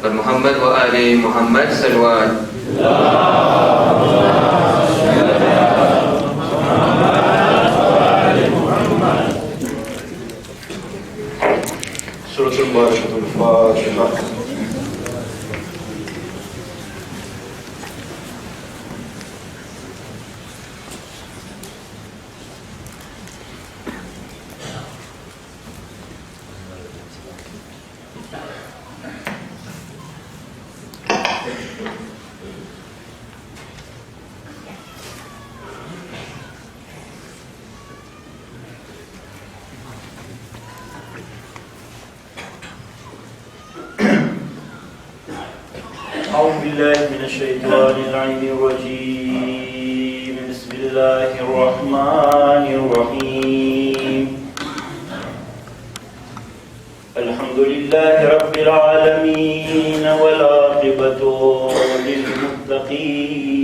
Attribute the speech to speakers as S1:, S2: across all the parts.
S1: और मोहम्मद व आले मोहम्मद सलवात।
S2: सूरतुल बारिकातुल फातिहा।
S3: أعوذ بالله من الشيطان الرجيم. بسم الله الرحمن الرحيم. الحمد لله رب العالمين والعاقبة للمتقين.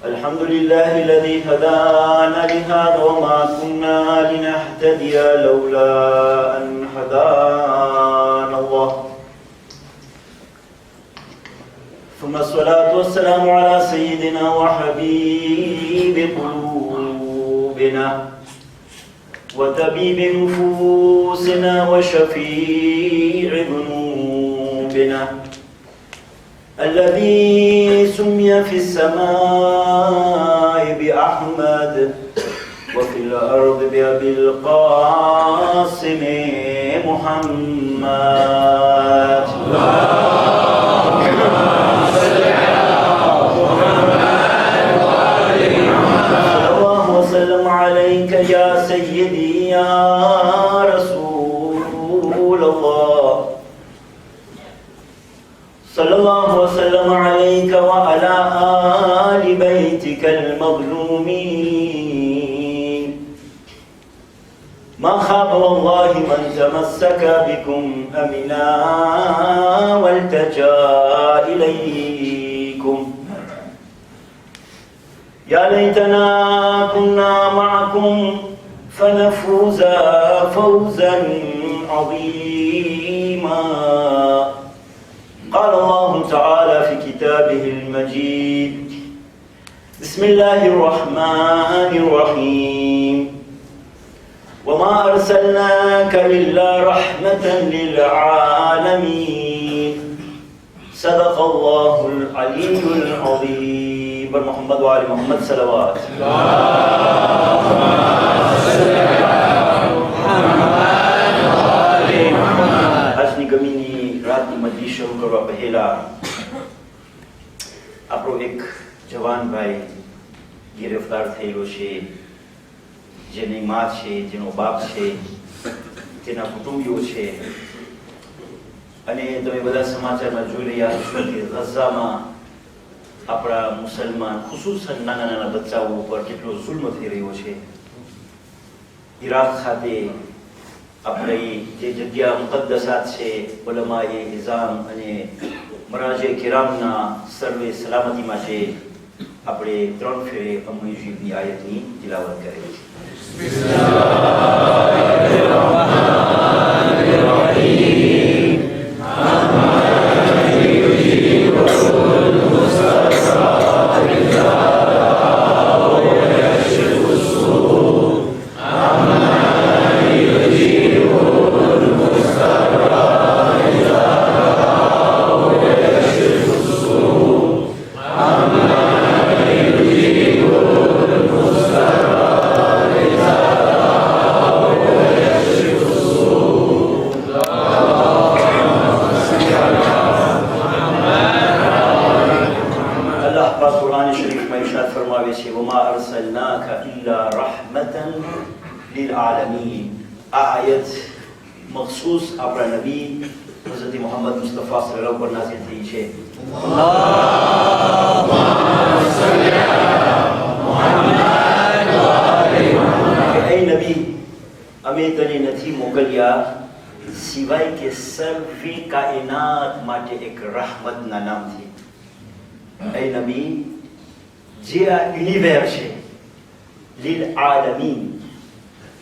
S3: الحمد لله الذي هدانا لهذا وما كنا لنهتدي لولا أن هدانا الله. ثم الصلاة والسلام على سيدنا وحبيب قلوبنا وطبيب نفوسنا وشفيع ذنوبنا الذي سمي في السماء بأحمد وفي الأرض بأبي القاسم محمد. وسلم عليك يا سيدي يا رسول الله. صلى الله وسلم عليك وعلى آل بيتك المظلومين. ما خاب والله من تمسك بكم أمنا والتجا إليكم. يا ليتنا كنا معكم فنفوز فوزا عظيما. قال الله تعالى في كتابه المجيد: بسم الله الرحمن الرحيم. وما أرسلناك إلا رحمة للعالمين. صدق الله العلي العظيم. محمد وآل محمد صلوات. આજની ગમીની રાતની મજલિસ શરૂ કરવા પહેલા આપણો એક જવાન ભાઈ ગિરફતાર થયેલો છે, જેની માં છે, જેનો બાપ છે, તેના કુટુંબીઓ છે. અને તમે બધા સમાચારમાં જોઈ રહ્યા છો કે ગઝામાં આપણા મુસલમાન ખુસૂસન નાના નાના બચ્ચાઓ ઉપર કેટલો જુલ્મ થઈ રહ્યો છે. ઈરાક ખાતે આપણે જે જગ્યા મુકદ્દસાત છે, ઉલમાએ ઇઝામ અને મરાજે કિરામના સર્વે સલામતી માટે આપણે 3 ફેરે અમુજીબની આયતની તિલાવત કરી છે. મખસૂસ આપણા નબી હઝરત મોહમ્મદ મુસ્તફા સલ્લલ્લાહુ પર નાઝિલ થઈ છે. એ નબી, અમે તને નથી મોકલ્યા સિવાય કે સર્વે કાયનાત માટે એક રહમતના નામથી. એ નબી, જે આ યુનિવર્સ છે લીલ આલમીન,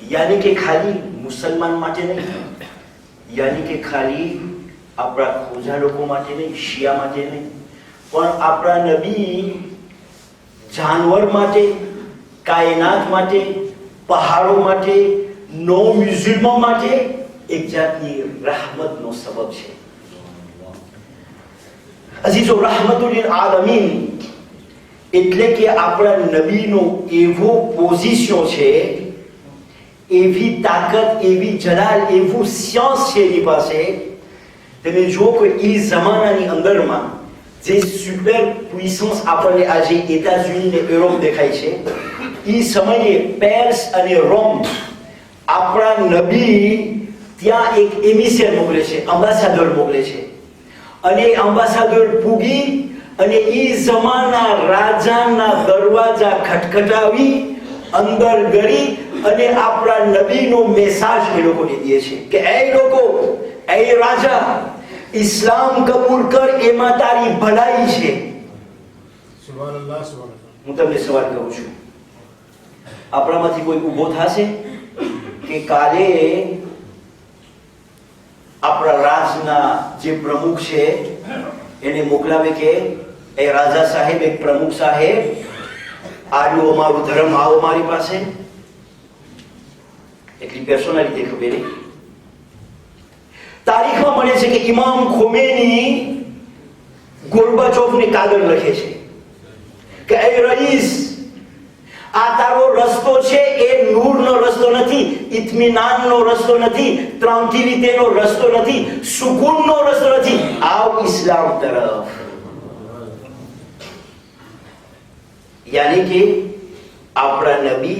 S3: यानी कि खाली मुसलमान माटे नहीं, યાની કે ખાલી આપણા ખોજા લોકો માટે નહીં, શિયા માટે નહીં, પણ આપણા નબી જાનવર માટે, કાયનાત માટે, પહાડો માટે, નો મ્યુઝિયમો માટે એક જાતની rahmatનો સબબ છે. અઝીઝો, rahmatul lil alamin એટલે કે આપણા નબીનો એવો પોઝિશન છે, એવી તાકાત, એવી જલાલ, એવું સિયાસ છે એની પાસે. તમે જુઓ કે એ જમાનાની અંદરમાં જે સુપર પુઇસન્સ આપણને આજે એતાઝયુની ને યુરોપ દેખાય છે, એ સમયે પેરિસ અને રોમ આપણા નબી ત્યાં એક એમિસેર મોકલે છે, એમ્બેસેડર મોકલે છે. અને એમ્બેસેડર પૂગી અને એ જમાના રાજાના દરવાજા ખટખટાવી અંદર ગળી અને આપણા નબીનો મેસેજ એ લોકોને દે છે કે એ લોકો, એ રાજા, ઇસ્લામ કબૂલ કર, એમાં તારી ભલાઈ છે.
S4: સુબહાનલ્લાહ, સુબહાનલ્લાહ.
S3: હું તમને સવાલ કરું છું, આપણામાંથી કોઈ ઊભો થશે કે કાલે આપણા રાજના જે પ્રમુખ છે એને મોકલાવે કે એ રાજા સાહેબ, એક પ્રમુખ સાહેબ, આડું અમારું ધર્મ, આવો મારી પાસે? એટલી પર્સનાલિટી ખબર નહીં. તારીખમાં મળે છે કે ઇમામ ખોમેની ગોર્બાચોવને કાગળ લખે છે કે એ રઈસ, આ તારો રસ્તો છે એ નૂરનો રસ્તો નથી, ઇત્મીનાનનો રસ્તો નથી, ત્રાંતિલિતેનો રસ્તો નથી, સુકૂનનો રસ્તો નથી, આવ ઇસ્લામ તરફ. યાની કે આપણા નબી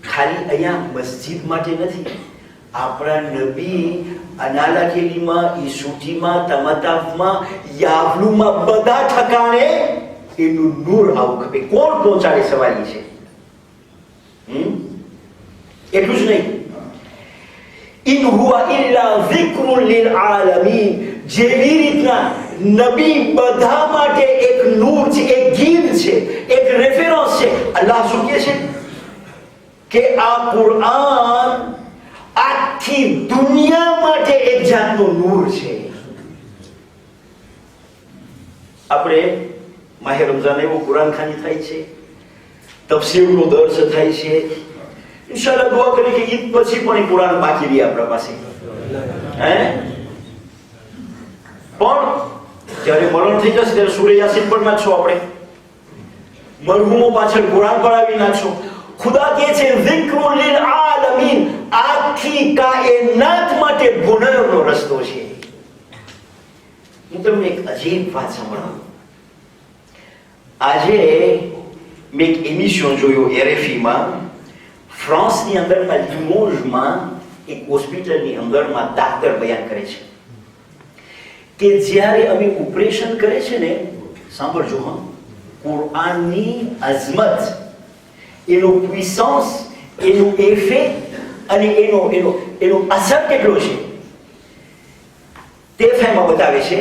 S3: ખાલી અહીંયા મસ્જિદ માટે નથી, આપણા નબી અનાલાકેલીમાં, ઈસુટીમાં, તમતાફમાં, યાવલુમાં, બધા ઠકાણે એનું નૂર આવું ખપે. કોણ પહોંચાડે સવારી છે? એટલું જ નહીં, ઇન હુવા ઇલ્લા ઝિક્રુન લિલ આલમીન, જેવી રીતના નબી બધા માટે એક નૂર છે, એક ગીત છે, એક રેફરન્સ છે. અલ્લાહ શું કહે છે કે આ કુરઆન આખી દુનિયા માટે એક જાતનું નૂર છે. આપણે માહે રમઝાન એવું કુરાન ખાની થાય છે, તફસીરનો દર્સ થાય છે. ઇન્શાઅલ્લાહ દુઆ કરી કે ઈદ પછી પણ એ કુરાન બાકી રહી આપણા પાસે. પણ જ્યારે મરણ થઈ જશે ત્યારે સૂરે યાસીન પણ નાખશો, આપણે મરહુમો પાછળ કુરાન પડાવી નાખશો. ખુદા કહે છે ઝિક્રુન લિલ આલમીન, આખી કાયનાત માટે ગુણરનો રસ્તો છે. હું તમને એક અજીબ વાત સંભળાવું. આજે મેં એક એમિશન જોયો RFI-માં, ફ્રાન્સની અંદરમાં લિમોઝમાં એક હોસ્પિટલની અંદરમાં ડાક્ટર બયાન કરે છે કે જ્યારે અમે ઓપરેશન કરે છે ને, સાંભળજો હા, કુરઆનની અઝમત, એનો પુissance, એનું ઇફેક્ટ અને એનો અસર કેટલો છે તે ફેમાં બતાવે છે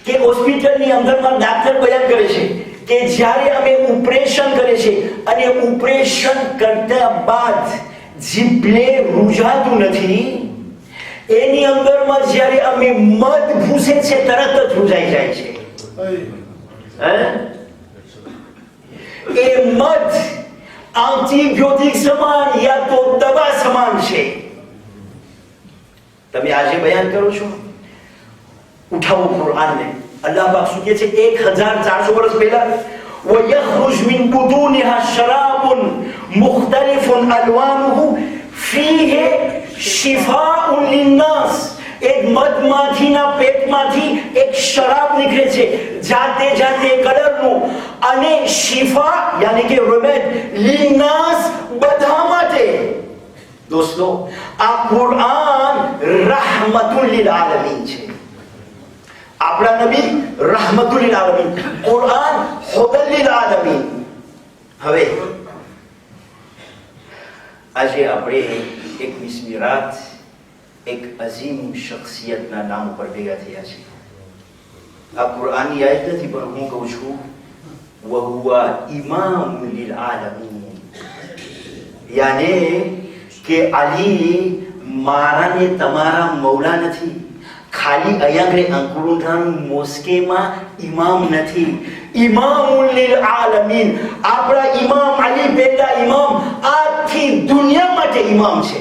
S3: કે હોસ્પિટલની અંદરમાં ડાક્ટર બયાન કરે છે કે જ્યારે અમે ઓપરેશન કરે છે અને ઓપરેશન કરતા બાદ જે બ્લેડ રૂજાતું નથી, એની અંદરમાં જ્યારે અમે મધ ભૂસે છે તરત જ રૂજાઈ જાય છે. એ મધ એન્ટીબાયોટિક સમાન યા તો દવા સમાન છે. તમે આજે બયાન કરો છો, ઉઠાવો કુરઆનને. અલ્લાહ પાક શું કહે છે 1400 વર્ષ પહેલા, وَيَخْرُجْ مِنْ بُطُونِهَا شَرَابٌ مُخْتَلِفٌ أَلْوَانُهُ فِيهِ شِفَاءٌ لِلنَّاسِ. એક મધમાખીના પેટમાંથી એક શરાબ નીકળે છે જાતે જાતે કલરનું, અને શિફા યાની કે રેમેડ લિનાસ, બધા માટે. દોસ્તો, આ કુરઆન રહમતુલ લિલ આલમીન છે. આપણા નબી રહમતુલ લિલ આલમીન, કુરઆન હુદલ લિલ આલમીન. હવે આજે આપણે 21મી રાત એક અઝીમ શખ્સિયતના નામ ઉપર ભેગા થયા છે. આ કુરઆનની આયત નથી, પણ હું કહું છું વહુવા ઇમામ લિલ આલમીન, યાને કે અલી મારા ને તમારા મૌલા નથી. ખાલી અહીંયા અંકુરુંધાન મોસ્કેમાં ઇમામ નથી. ઇમામુલ લિલ આલમીન, આપણા ઇમામ અલી પેદા ઇમામ આખી દુનિયા માટે ઇમામ છે.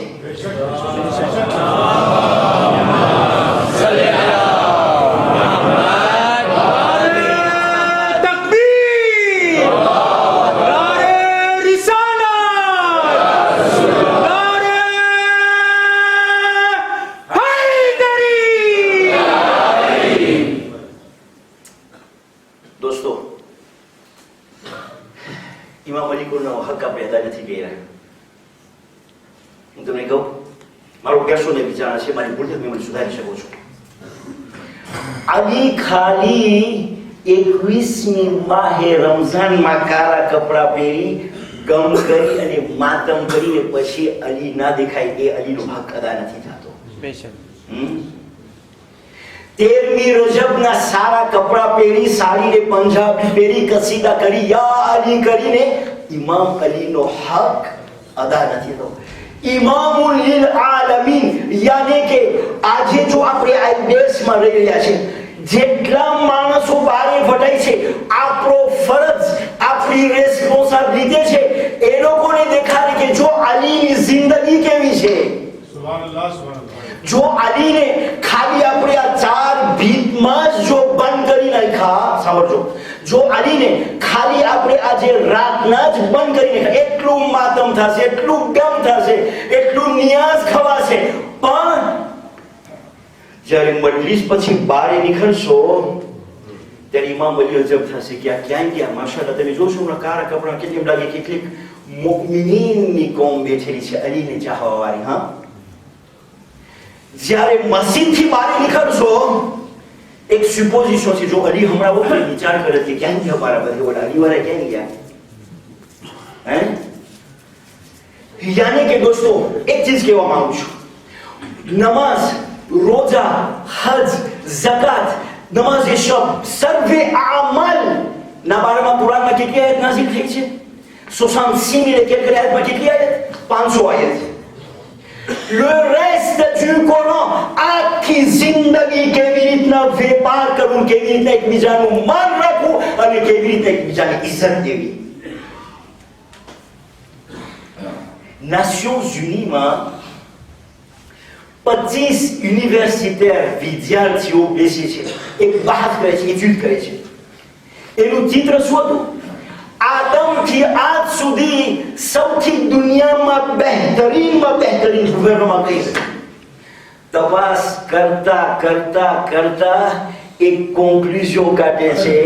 S3: ઇમામ અલી કોનો હક આપણે અદા નથી કર્યા. હું તમને કહું, મારો કેસો ને વિચાર છે, મારી ભૂલ તમે મને સુધારી શકો છો. અલી ખાલી 21મી માહે રમઝાનમાં કાળા કપડા પહેરી ગમ કરી અને માતમ કરીને પછી અલી ના દેખાય એ અલીનો હક અદા નથી થતો. 13મી રજબના સારા કપડા પહેરી સાડીને પંજાબી પહેરી કસીદા કરી યા અલી કરીને ઇમામ અલીનો હક અદા નથી થતો. ઇમામુલ લિલ આલમીન, યાને કે આજે જો આપણે આ દેશમાં રહી રહ્યા છે, જેટલા માણસો બારે વટાય છે, આપણો ફરજ, આપણી રેસ્પોન્સિબિલિટી છે એ લોકોને દેખાડે કે જો અલીની જિંદગી કેવી છે.
S4: સુબહાનઅલ્લાહ, સુબહાનઅલ્લાહ.
S3: જો અલીને ખાલી આપણે આ ચાર ભીતમાં જ જો બંધ કરી નાખ્યા, સાંભળજો, જો અલીને ખાલી આપણે આજે રાતના જ બંધ કરી નાખ્યા, એટલું માતમ થશે, એટલું ગમ થશે, એટલું નિયાઝ ખવાશે, પણ જ્યારે મજલિસ પછી બહાર નીકળશો ત્યારે ઇમામ અલી અજબ થશે કે આ ક્યાં ગયા. માશાઅલ્લાહ, તમે જોશો હમણાં કાળા કપડા કેટલી એમ લાગે કેટલીક મુઅમિનીનની કોમ બેઠેલી છે અલીને ચાહવા વાળી. હા, જ્યારે મસ્જિદથી બહાર નીકળશો એક સુપોઝિશન છે, જો અલી હમણાં વખતે વિચાર કરે કે ક્યાં ગયા મારા બધા ઓલા અલીવાળા ક્યાં ગયા. હે, યાને કે દોસ્તો એક ચીજ કહેવા માંગુ છું, નમાઝ, રોજા, હજ, ઝકાત, નમાઝ શબ, સર્વે આમલ ના બારામાં કુરાનમાં કેટલી આયત નાઝિલ થઈ છે? 66 000 કેટલી આયતમાં કેટલી આયત? 500 આયત. Le reste du Coran, આખી જિંદગી કેવી રીતના વેપાર કરવું, કેવી રીતના એકબીજાનું માન રાખવું અને કેવી રીતના એકબીજાની ઇજ્જત દેવી. Nations Unies 25 યુનિવર્સિટેર વિદ્યાર્થીઓ બેસી છે, એક બહાર કરે છે, એજ્યુડ કરે છે. એનું ચિત્ર શું હતું? આદમથી આજ સુધી સૌથી દુનિયામાં બહેતરીન ગવર્નરમાં કઈ તપાસ કરતા કરતા કરતા એક કોન્ક્લુઝન કાઢે છે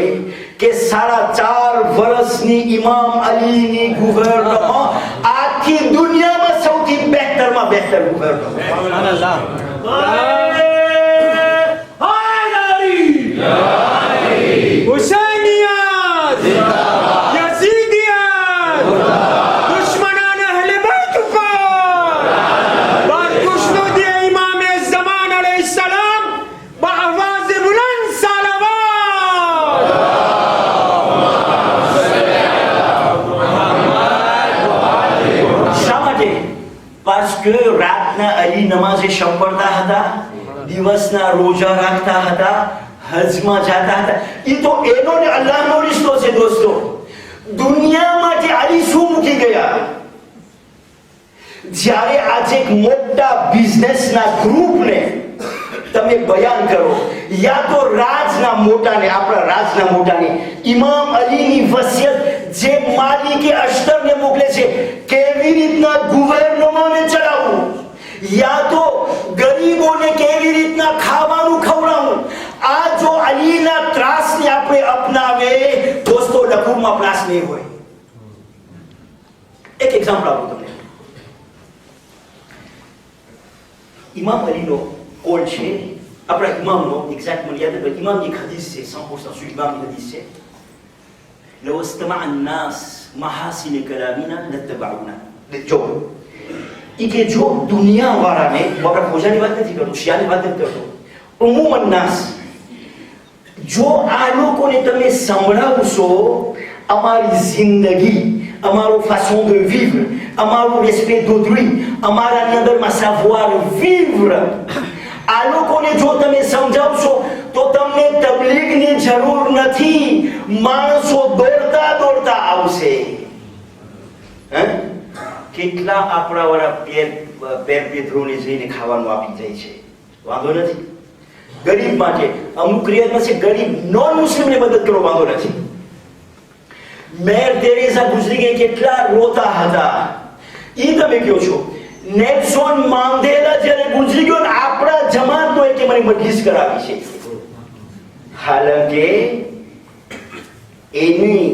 S3: કે 4.5 વર્ષની ઇમામ અલીની ગવર્નરમાં આખી દુનિયામાં સૌથી બહેતર કે રાતના અલી નમાઝે શબ પડતા હતા, દિવસના રોજા રાખતા હતા, હજમાં જતા હતા. એ તો એનો ને અલ્લાહનો રિશ્તો છે દોસ્તો. દુનિયામાં અલી શું મૂકી ગયા? જ્યારે આજે એક મોટા બિઝનેસના ગ્રુપને તમે બયાન કરો, યા તો રાજના મોટાને, આપણા રાજના મોટાને ઇમામ અલીની વસિયત જે માલિકે અશ્તરને મોકલે છે કેવી રીતના ગવર્નરને ચલાવવું, યા તો ગરીબોને કેવી રીતના ખાવાનું ખવડાવવું, આ જો અલીના ત્રાસને આપણે અપનાવે દોસ્તો, લખુમાં પ્લાસ નહીં હોય. એક એક્ઝામ્પલ આપું તમને. ઇમામ અલીનો કોલ છે, આપણા ઇમામનો એક્ઝેક્ટ મને યાદ નથી, ઇમામની હદીસ છે, 100% શું ઇમામની હદીસ છે. لو استمع الناس محاسن كلامنا لاتبعونا. જો કે જો દુનિયા વાળાને, આપણા ખોજાની વાત નથી કરતો, શિયાની વાત નથી કરતો, ઉમુમન નાસ, જો આ લોકોને તમે સંભળાવશો અમારી જિંદગી, અમારો façon de vivre, અમારું respect d'autrui, અમારાની અંદરમાં savoir vivre. આ લોકોને જો તમે સમજાવશો તો તમને તબલીગની જરૂર નથી. માણસો દોડતા દોડતા આવશે. કેટલા આપણા વાળા પેર પેધરોને જઈને ખાવાનું આપી જાય છે, વાંધો નથી. ગરીબ માટે અમુક રિયાદમાં છે ગરીબ નોન મુસ્લિમને મદદ કરો, વાંધો નથી. મેર તેરેસા ગુજરી ગઈ, કેટલા રોતા હતા એ તમે કહો છો. નેલ્સોન માંડેલા જ્યારે ગુજરી ગયો ને આપણા જમાતનો કે મને મજલિસ કરાવી છે. હાલાકે એની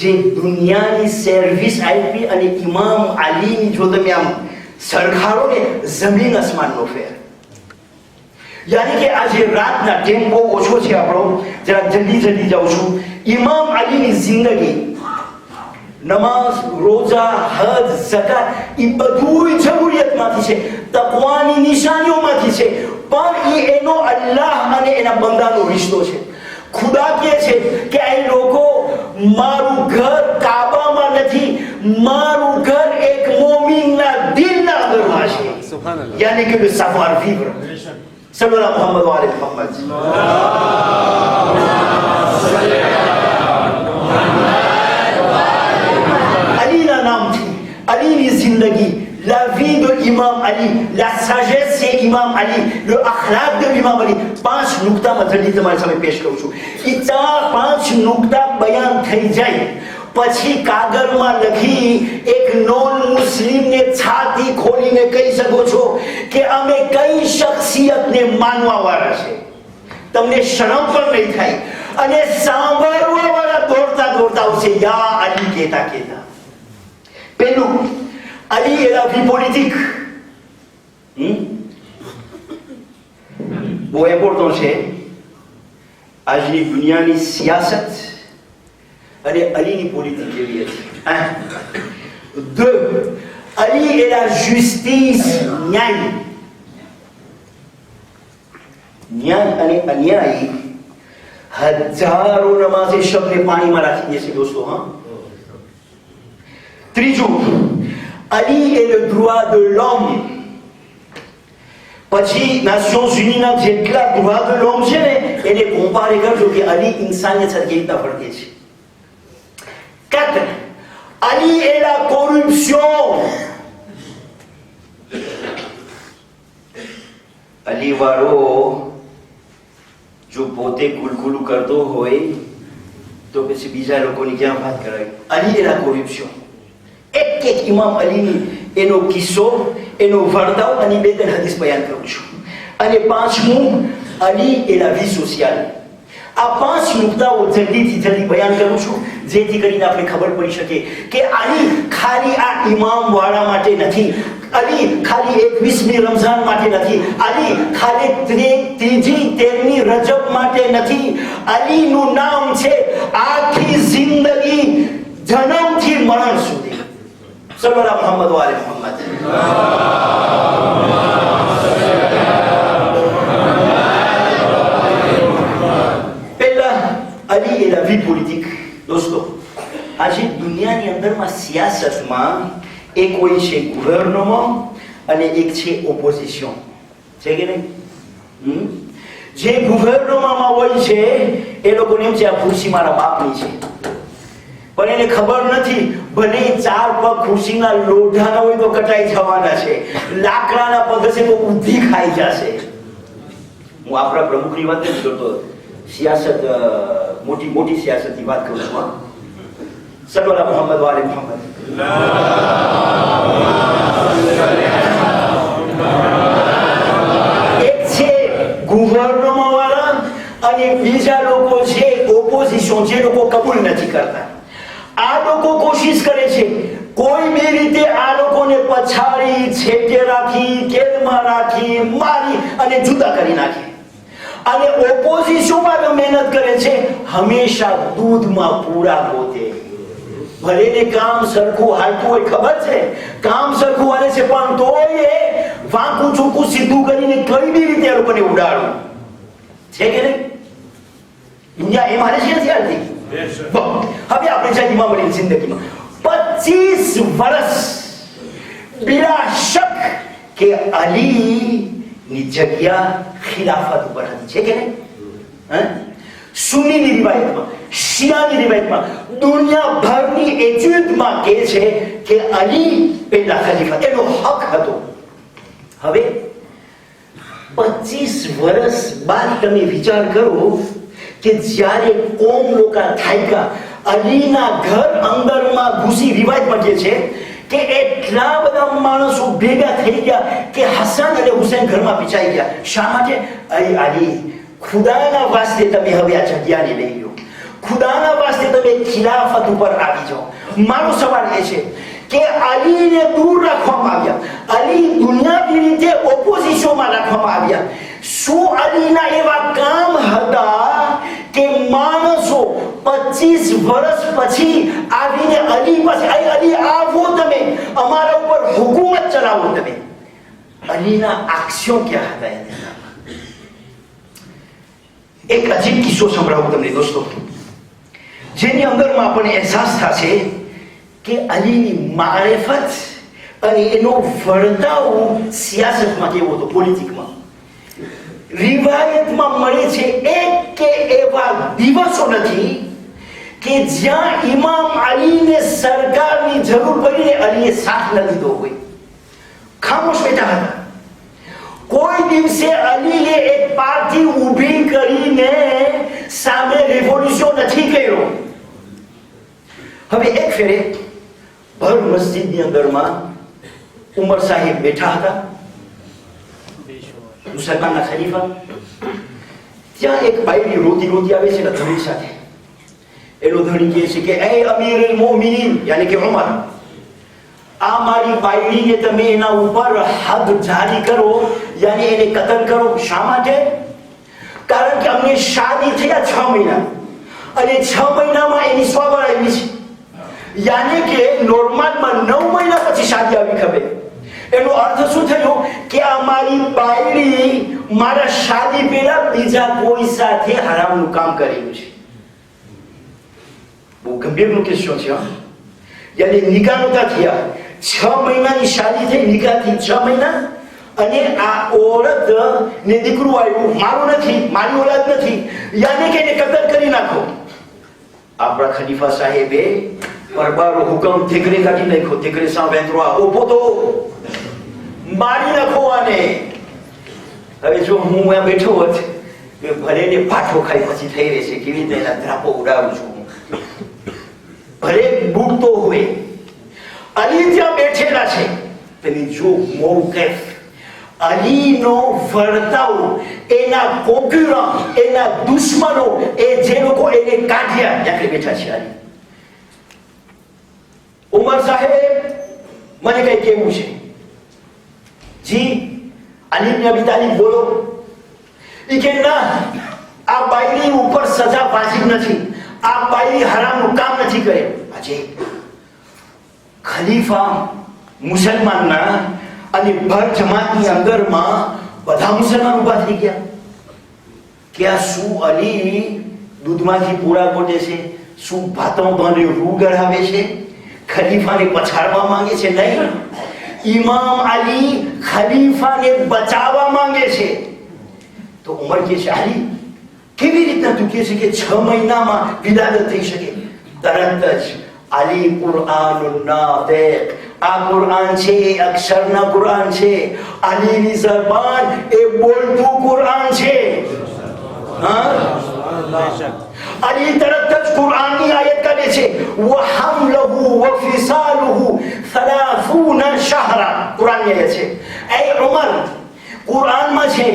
S3: જે દુનિયાની સર્વિસ આપી અને ઇમામ અલીની જો તમે આમ સરખારો ને જમીન આસમાનનો ફેર. યાની કે આજે રાતના ટેમ્પો ઓછો છે આપણો, જરા જલ્દી જલ્દી જાઉં છું. ઇમામ અલીની જિંદગી, નમાઝ, રોજા, હજ, ઝકાત એ બધું જરૂરિયાતમાંથી છે, તકવાની નિશાનીઓમાંથી છે, પણ એ એનો અલ્લાહ અને એના બંદાનો રિશ્તો છે. ખુદા કહે છે કે આ લોકો મારું ઘર કાબામાં નથી, મારું ઘર એક મોમીનના દિલના અંદરમાં છે. યાની કે savoir vivre. સલ્લલ્લાહુ મુહમ્મદ વ આલે મુહમ્મદ. અલીના નામથી અલીની જિંદગી, la vie de Imam Ali, la sagesse c'est Imam Ali, le akhlaq de Imam Ali. 5 નુક્તામાં જલ્દી તમારી સામે પેશ કરું છું. એ 5 નુક્તા બયાન થઈ જાય પછી કાગળમાં લખી એક નોન મુસ્લિમને છાતી ખોલીને કહી શકો છો કે અમે કઈ શખ્સિયતને માનવા વાળા છે. તમને શરમ પણ નહીં થાય અને સાંભળવા વાળા દોડતા દોડતા આવશે યા અલી કહેતા કહેતા. પેલું Ali et la vie politique. બહુ ઇમ્પોર્ટન્ટ છે આજની દુનિયાની સિયાસત અને અલીની પોલિટિક કેવી હતી. 2. Ali et la justice, ન્યાય. ન્યાય અને અન્યાય હજારો નમાઝે શબને પાણીમાં રાખી દે છે દોસ્તો. ત્રીજું, Ali est le droit de l'homme. પછી નાશન્સ યુનિયનના જેટલા droit de l'homme છે ને એને કમ્પેર કરજો કે અલી ઇન્સાનિયત સાથે કેવી રીતના વર્તે છે. 4. Ali est la corruption. Ali વાળો જો પોતે ગુલગુલું કરતો હોય તો પછી બીજા લોકોની ક્યાં વાત કરાય. Ali est la corruption. એક એક ઇમામ અલીની એનો કિસ્સો, એનો વર્તાવ અને 2-3 હદીસ બયાન કરું છું. અને 5મું, Ali et la vie sociale. આ 5 નુક્તાઓ જલ્દીથી જલ્દી બયાન કરું છું જેથી કરીને આપણે ખબર પડી શકે કે અલી ખાલી આ ઇમામ વાળા માટે નથી, અલી ખાલી 21મી રમઝાન માટે નથી, અલી ખાલી 3જી 13મી રજબ માટે નથી. અલીનું નામ છે આખી જિંદગી, જન્મથી મરણ સુધી. સલ્લલ્લાહુ મુહમ્મદ વ આલે મુહમ્મદ. પહેલા Ali et la vie politique. દોસ્તો આજે દુનિયાની અંદરમાં સિયાસતમાં એક હોય છે ગવર્નમેન્ટ અને એક છે ઓપોઝિશન, છે કે નહીં? જે ગવર્નમેન્ટમાં હોય છે એ લોકોને એમ છે આ ખુરશી મારા બાપની છે, પણ એને ખબર નથી ભલે 4 પગ ખુરશીના લોઢાના હોય તો કટાઈ જવાના છે, લાકડાના પગ હશે તો ઊંધી ખાઈ જશે. હું આપણા પ્રમુખની વાત નથી કરતો, સિયાસત મોટી મોટી સિયાસતની વાત કરું છું. સલ્લલ્લાહુ મુહમ્મદ વ આલે મુહમ્મદ. એક છે ગવર્નમેન્ટ વાળા અને બીજા લોકો છે ઓપોઝિશન, જે લોકો કબૂલ નથી કરતા. આ લોકો કોશિશ કરે છે કોઈ બી રીતે આ લોકોને પછાડી, છેટે રાખી, કેદમાં રાખી, મારી અને જુદા કરી નાખી. અને ઓપોઝિશનમાં મહેનત કરે છે હંમેશા દૂધમાં પૂરા પોતે. ભલે ને કામ સરખું હાલતું હોય, ખબર છે કામ સરખું હાલે છે, પણ તોય વાંકું ચૂકું સીધું કરીને કઈ બી રીતે આ લોકોને ઉડાડવું છે કે નહીં? દુનિયા એમ હાલે છે નથી હાલતી. હવે આપણે જાય ઇમામ અલીની જિંદગીમાં 25 વર્ષ બિલા શક કે અલીની જગ્યા ખિલાફત ઉપર હતી, છે કે નહીં? સુન્નીની રિવાયતમાં, શિયાની રિવાયતમાં, દુનિયાભરની એજ્યુદમાં કહે છે કે અલી પહેલા ખલીફા, એનો હક હતો. હવે 25 વર્ષ બાદ તમે વિચાર કરો કે જ્યારે કોમ લોકો થાક્યા, અલીના ઘર અંદરમાં ઘૂસી, રિવાયતમાં કહે છે કે એટલા બધા માણસો ભેગા થઈ ગયા કે હસન અને હુસૈન ઘરમાં પીછાઈ ગયા. શા માટે? અલી, ખુદાના વાસ્તે તમે હવે આ જગ્યાને લઈ લો, ખુદાના વાસ્તે તમે ખિલાફત ઉપર આવી જાઓ. મારો સવાલ એ છે કે અલીને દૂર રાખવામાં આવ્યા, અલી દુનિયાવી રીતે ઓપોઝિશનમાં રાખવામાં આવ્યા. શું અલીના એવા કામ હતા કે માણસો 25 વર્ષ પછી આવીને અલી પાસે, અલી આવો, તમે અમારા ઉપર હુકુમત ચલાવો તમે? અલીના એક્શન ક્યાં હતા? એના એક અજીબ કિસ્સો સંભળાવું તમને દોસ્તો, જેની અંદરમાં આપણને અહેસાસ થશે કે અલીની મારિફત અને એનો વર્તાવ સિયાસતમાં કેવો હતો, પોલિટિકમાં. રિવાયતમાં મળે છે એક કે એવા દિવસો નથી કે જ્યાં ઇમામ અલીને સરકારની જરૂર પડીને અલીએ સાથ ન લીધો હોય. ખામોશ બેઠા હતા. કોઈ દિવસે અલીએ એક પાર્ટી ઊભી કરીને સામે રેવોલ્યુશન નથી કર્યો. હવે એક ફેરે ભર મસ્જિદની અંદરમાં ઉમર સાહેબ બેઠા હતા, મુસલમાનના ખલીફા. ત્યાં એક બાયડી રોતી રોતી આવે છે ને ધણી સાથે. એનો ધણી કહે છે કે એ અમીરુલ મોમિનીન, યાની કે ઉમર, આ મારી બાયડીને તમે એના ઉપર હદ જારી કરો, યાની એને કતલ કરો. શા માટે? કારણ કે અમને શાદી થયા 6 મહિના અને 6 મહિનામાં એની સ્વભાવ આવી છે, યાની કે નોર્મલમાં 9 મહિના પછી શાદી આવી ખબર. એનો અર્થ શું થયો કે આ મારી બાયડી મારા શાદી પહેલા બીજા કોઈ સાથે હરામનું કામ કરેલું છે. બહુ ગંભીરનો કિસ્સો છે. યાની નિકાહ નહોતા થયા, 6 મહિનાની શાદી થઈ, નિકાહથી 6 મહિના, અને આ ઓરત ને દીકરું આવ્યું, મારું નથી, મારી ઓલાદ નથી, યાની કે એને કતલ કરી નાખો. આપણા ખલીફા સાહેબે પરબારો હુકમ ઠીકરે કાઢી નાખ્યો. ઠીકરે સામે વેતરો ઉભો તો મારી નાખો આને. હવે જો હું અહીંયા બેઠો હોત કે ભલે ને પાઠો ખાઈ પછી થઈ રહેશે, કેવી રીતે એના ધ્રાપો ઉડાવું છું. ભલે બૂટતો હોય, અલી ત્યાં બેઠેલા છે. પેલી જો મૌકિફ, અલીનો વર્તાવ, એના કોકરા, એના દુશ્મનો, એ જે લોકો એને કાઢ્યા, ત્યાં બેઠા છે અલી. ઉમર સાહેબ, મને કઈ કેવું છે? જી, અલી ઇબ્ન અબી તાલિબ બોલો. એ કે ના, આ બાયડી ઉપર સજા વાજિબ નથી, આ બાયડી હરામનું કામ નથી કરે. આજે ખલીફા મુસલમાનના અને ભર જમાતની અંદરમાં બધા મુસલમાન ઉભા થઈ ગયા કે આ શું અલી દૂધમાંથી પૂરા કોટે છે? શું ભાતો ભાને રૂ ગળાવે છે? ખલીફાને પછાડવા માંગે છે? નહીં, ઇમામ અલી ખલીફાને બચાવવા માંગે છે. તો ઉમર કહે છે, અલી કેવી રીતના તું કહે છે કે 6 મહિનામાં વિલાદત થઈ શકે? તરત જ અલી કુરઆનુન નાતિક, આ કુરઆન છે એ અક્ષરના કુરઆન છે, અલીની ઝબાન એ બોલતું કુરઆન છે. અલી તરત જ કુરઆનની આયત કાઢે છે, વહમલહુ વફિસાલુહુ 30 શહરા. કુરઆનની આયત છે. એ ઉમર, કુરઆનમાં છે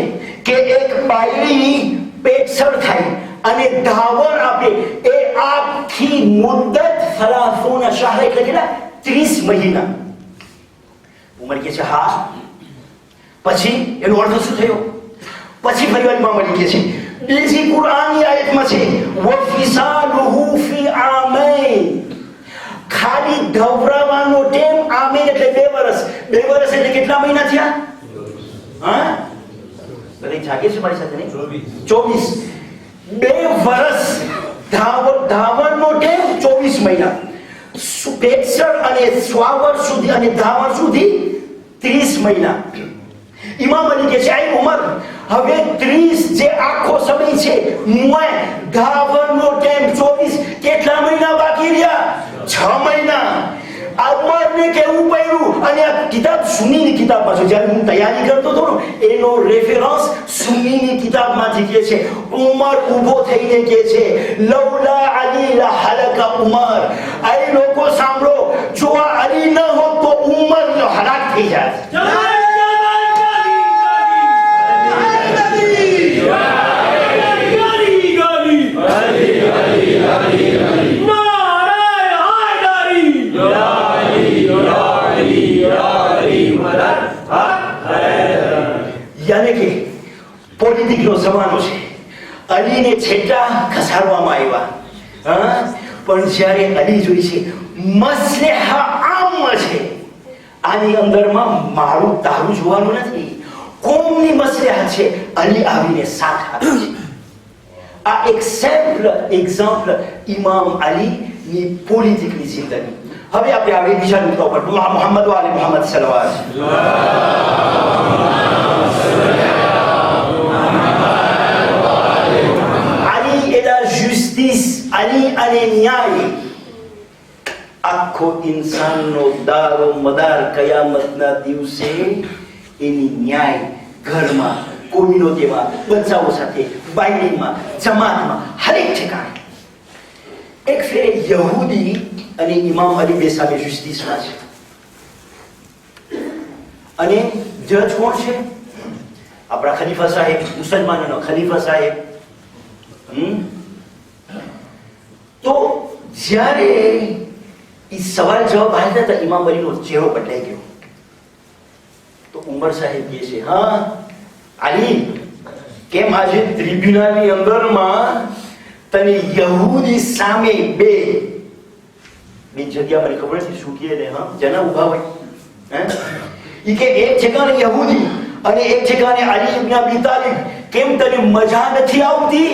S3: કે એક બાયડી પેટસર થાય અને ધાવણ આપે, એ આખી મુદ્દત 30 શહર એટલે કેટલા? 30 મહિના. ઉમર કહે છે હા. પછી એનો અર્થ શું થયો? પછી ફરીવાર ઇમામ અલી કહે છે, બીજી કુરઆનની આયતમાં છે, વફિસાલુહુ ફી આમૈન, ખાલી ધવરાવાનો ટાઈમ આમૈન એટલે 2 વર્ષ. 2 વર્ષ એટલે કેટલા મહિના થયા? હા, બધી જાગે છે મારી સાથે? નહીં, 24. 2 વર્ષ ધાવણનો ટાઈમ 24 મહિના. 63 અને 100 વર્ષ સુધી અને 10 વર્ષ સુધી 30 મહિના. ઇમામ અલી કહે છે આ ઉમર હવે 30 જે આખો સમય છે મુએ 10 વર્ષનો ટાઈમ 24 કેટલા મહિના બાકી રહ્યા? 6 મહિના. આ ઉમરને કેવું પડ્યું? અને આ કિતાબ સુન્નીની કિતાબમાં છે. જ્યારે હું તૈયારી કરતો હતો ને એનો રેફરન્સ સુન્નીની કિતાબમાંથી કહે છે ઉમર ઊભો થઈને કહે છે લૌલા અલી લા હલકા ઉમર. આ લોકો સાંભળો, જો આ અલી ન હોત તો ઉમર હલાક થઈ જાય. યાને કે પોલિટિકનો જમાનો છે. અલીને છેટા ખસાડવામાં આવ્યા, પણ જ્યારે અલી જોઈ છે મસ્લેહા આમ છે, આની અંદરમાં મારું તારું જોવાનું નથી, કોમની મસ્લેહા છે, અલી આવીને સાથ આપે છે. આ એક સિમ્પલ એક્ઝામ્પલ ઇમામ અલીની પોલિટિકની જિંદગી. હવે આપણે આવી બીજા મુદ્દા પર મોહમ્મદ વાલે મોહમ્મદ સલવાત. અલી એલા જસ્ટિસ, અલી અને ન્યાય. આખો ઇન્સાનનો દારો મદાર કયામતના દિવસે એની ન્યાય ઘરમાં, કોમ્યુનિટીમાં, બચ્ચાઓ સાથે, બાઇન્ડિંગમાં, જમાતમાં, હરેક ઠેકાણે. એક ફેરે યહૂદી અને ઇમામ અલી બે સામે જસ્ટિસમાં છે, અને જજ કોણ છે? આપણા ખલીફા સાહેબ, મુસલમાનોનો ખલીફા સાહેબ. તો જ્યારે એ સવાલ જવાબ આવ્યા હતા, ઇમામ અલીનો ચહેરો બદલાઈ ગયો. તો ઉમર સાહેબ કહે છે હા અલી, કેમ આજે ટ્રિબ્યુનલની અંદરમાં તને યહૂદી સામે બે જગ્યા મને ખબર નથી શું કહે ને, હા જના ઉભા હોય ઈ કે એક જગ્યાને યહૂદી અને એક જગ્યાને અલી ઇબ્ન અબી તાલિબ. કેમ તને મજા નથી આવતી?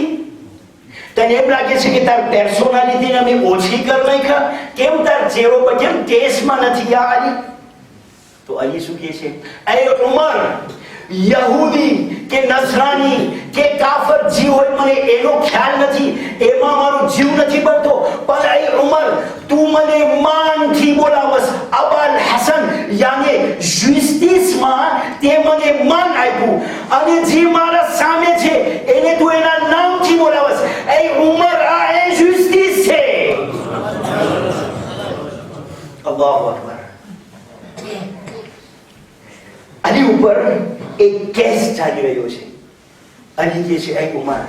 S3: તને એમ લાગે છે કે તાર પર્સનાલિટીને અમે ઓછી કરી નાખ્યા? કેમ તાર ચહેરો પર કેમ ટેસ્ટમાં નથી આ અલી? તો અલી શું કહે છે, એ ઉમર, યહૂદી કે નસરાની કે કાફર જીવ હોય મને એનો ખ્યાલ નથી, એમાં મારો જીવ નથી બળતો, પણ એ ઉમર તું મને માનથી બોલાવસ. અબલ હસન યાને જસ્ટિસમાં તે મને માન આપ્યું, અને જે મારા સામે છે એને તું એના નામથી બોલાવસ. એ ઉમર આ એ જસ્ટિસ છે. અલ્લાહુ અકબર. અલી ઉપર એક કેસ ચાલી રહ્યો છે. અલી કહે છે એ ઉમર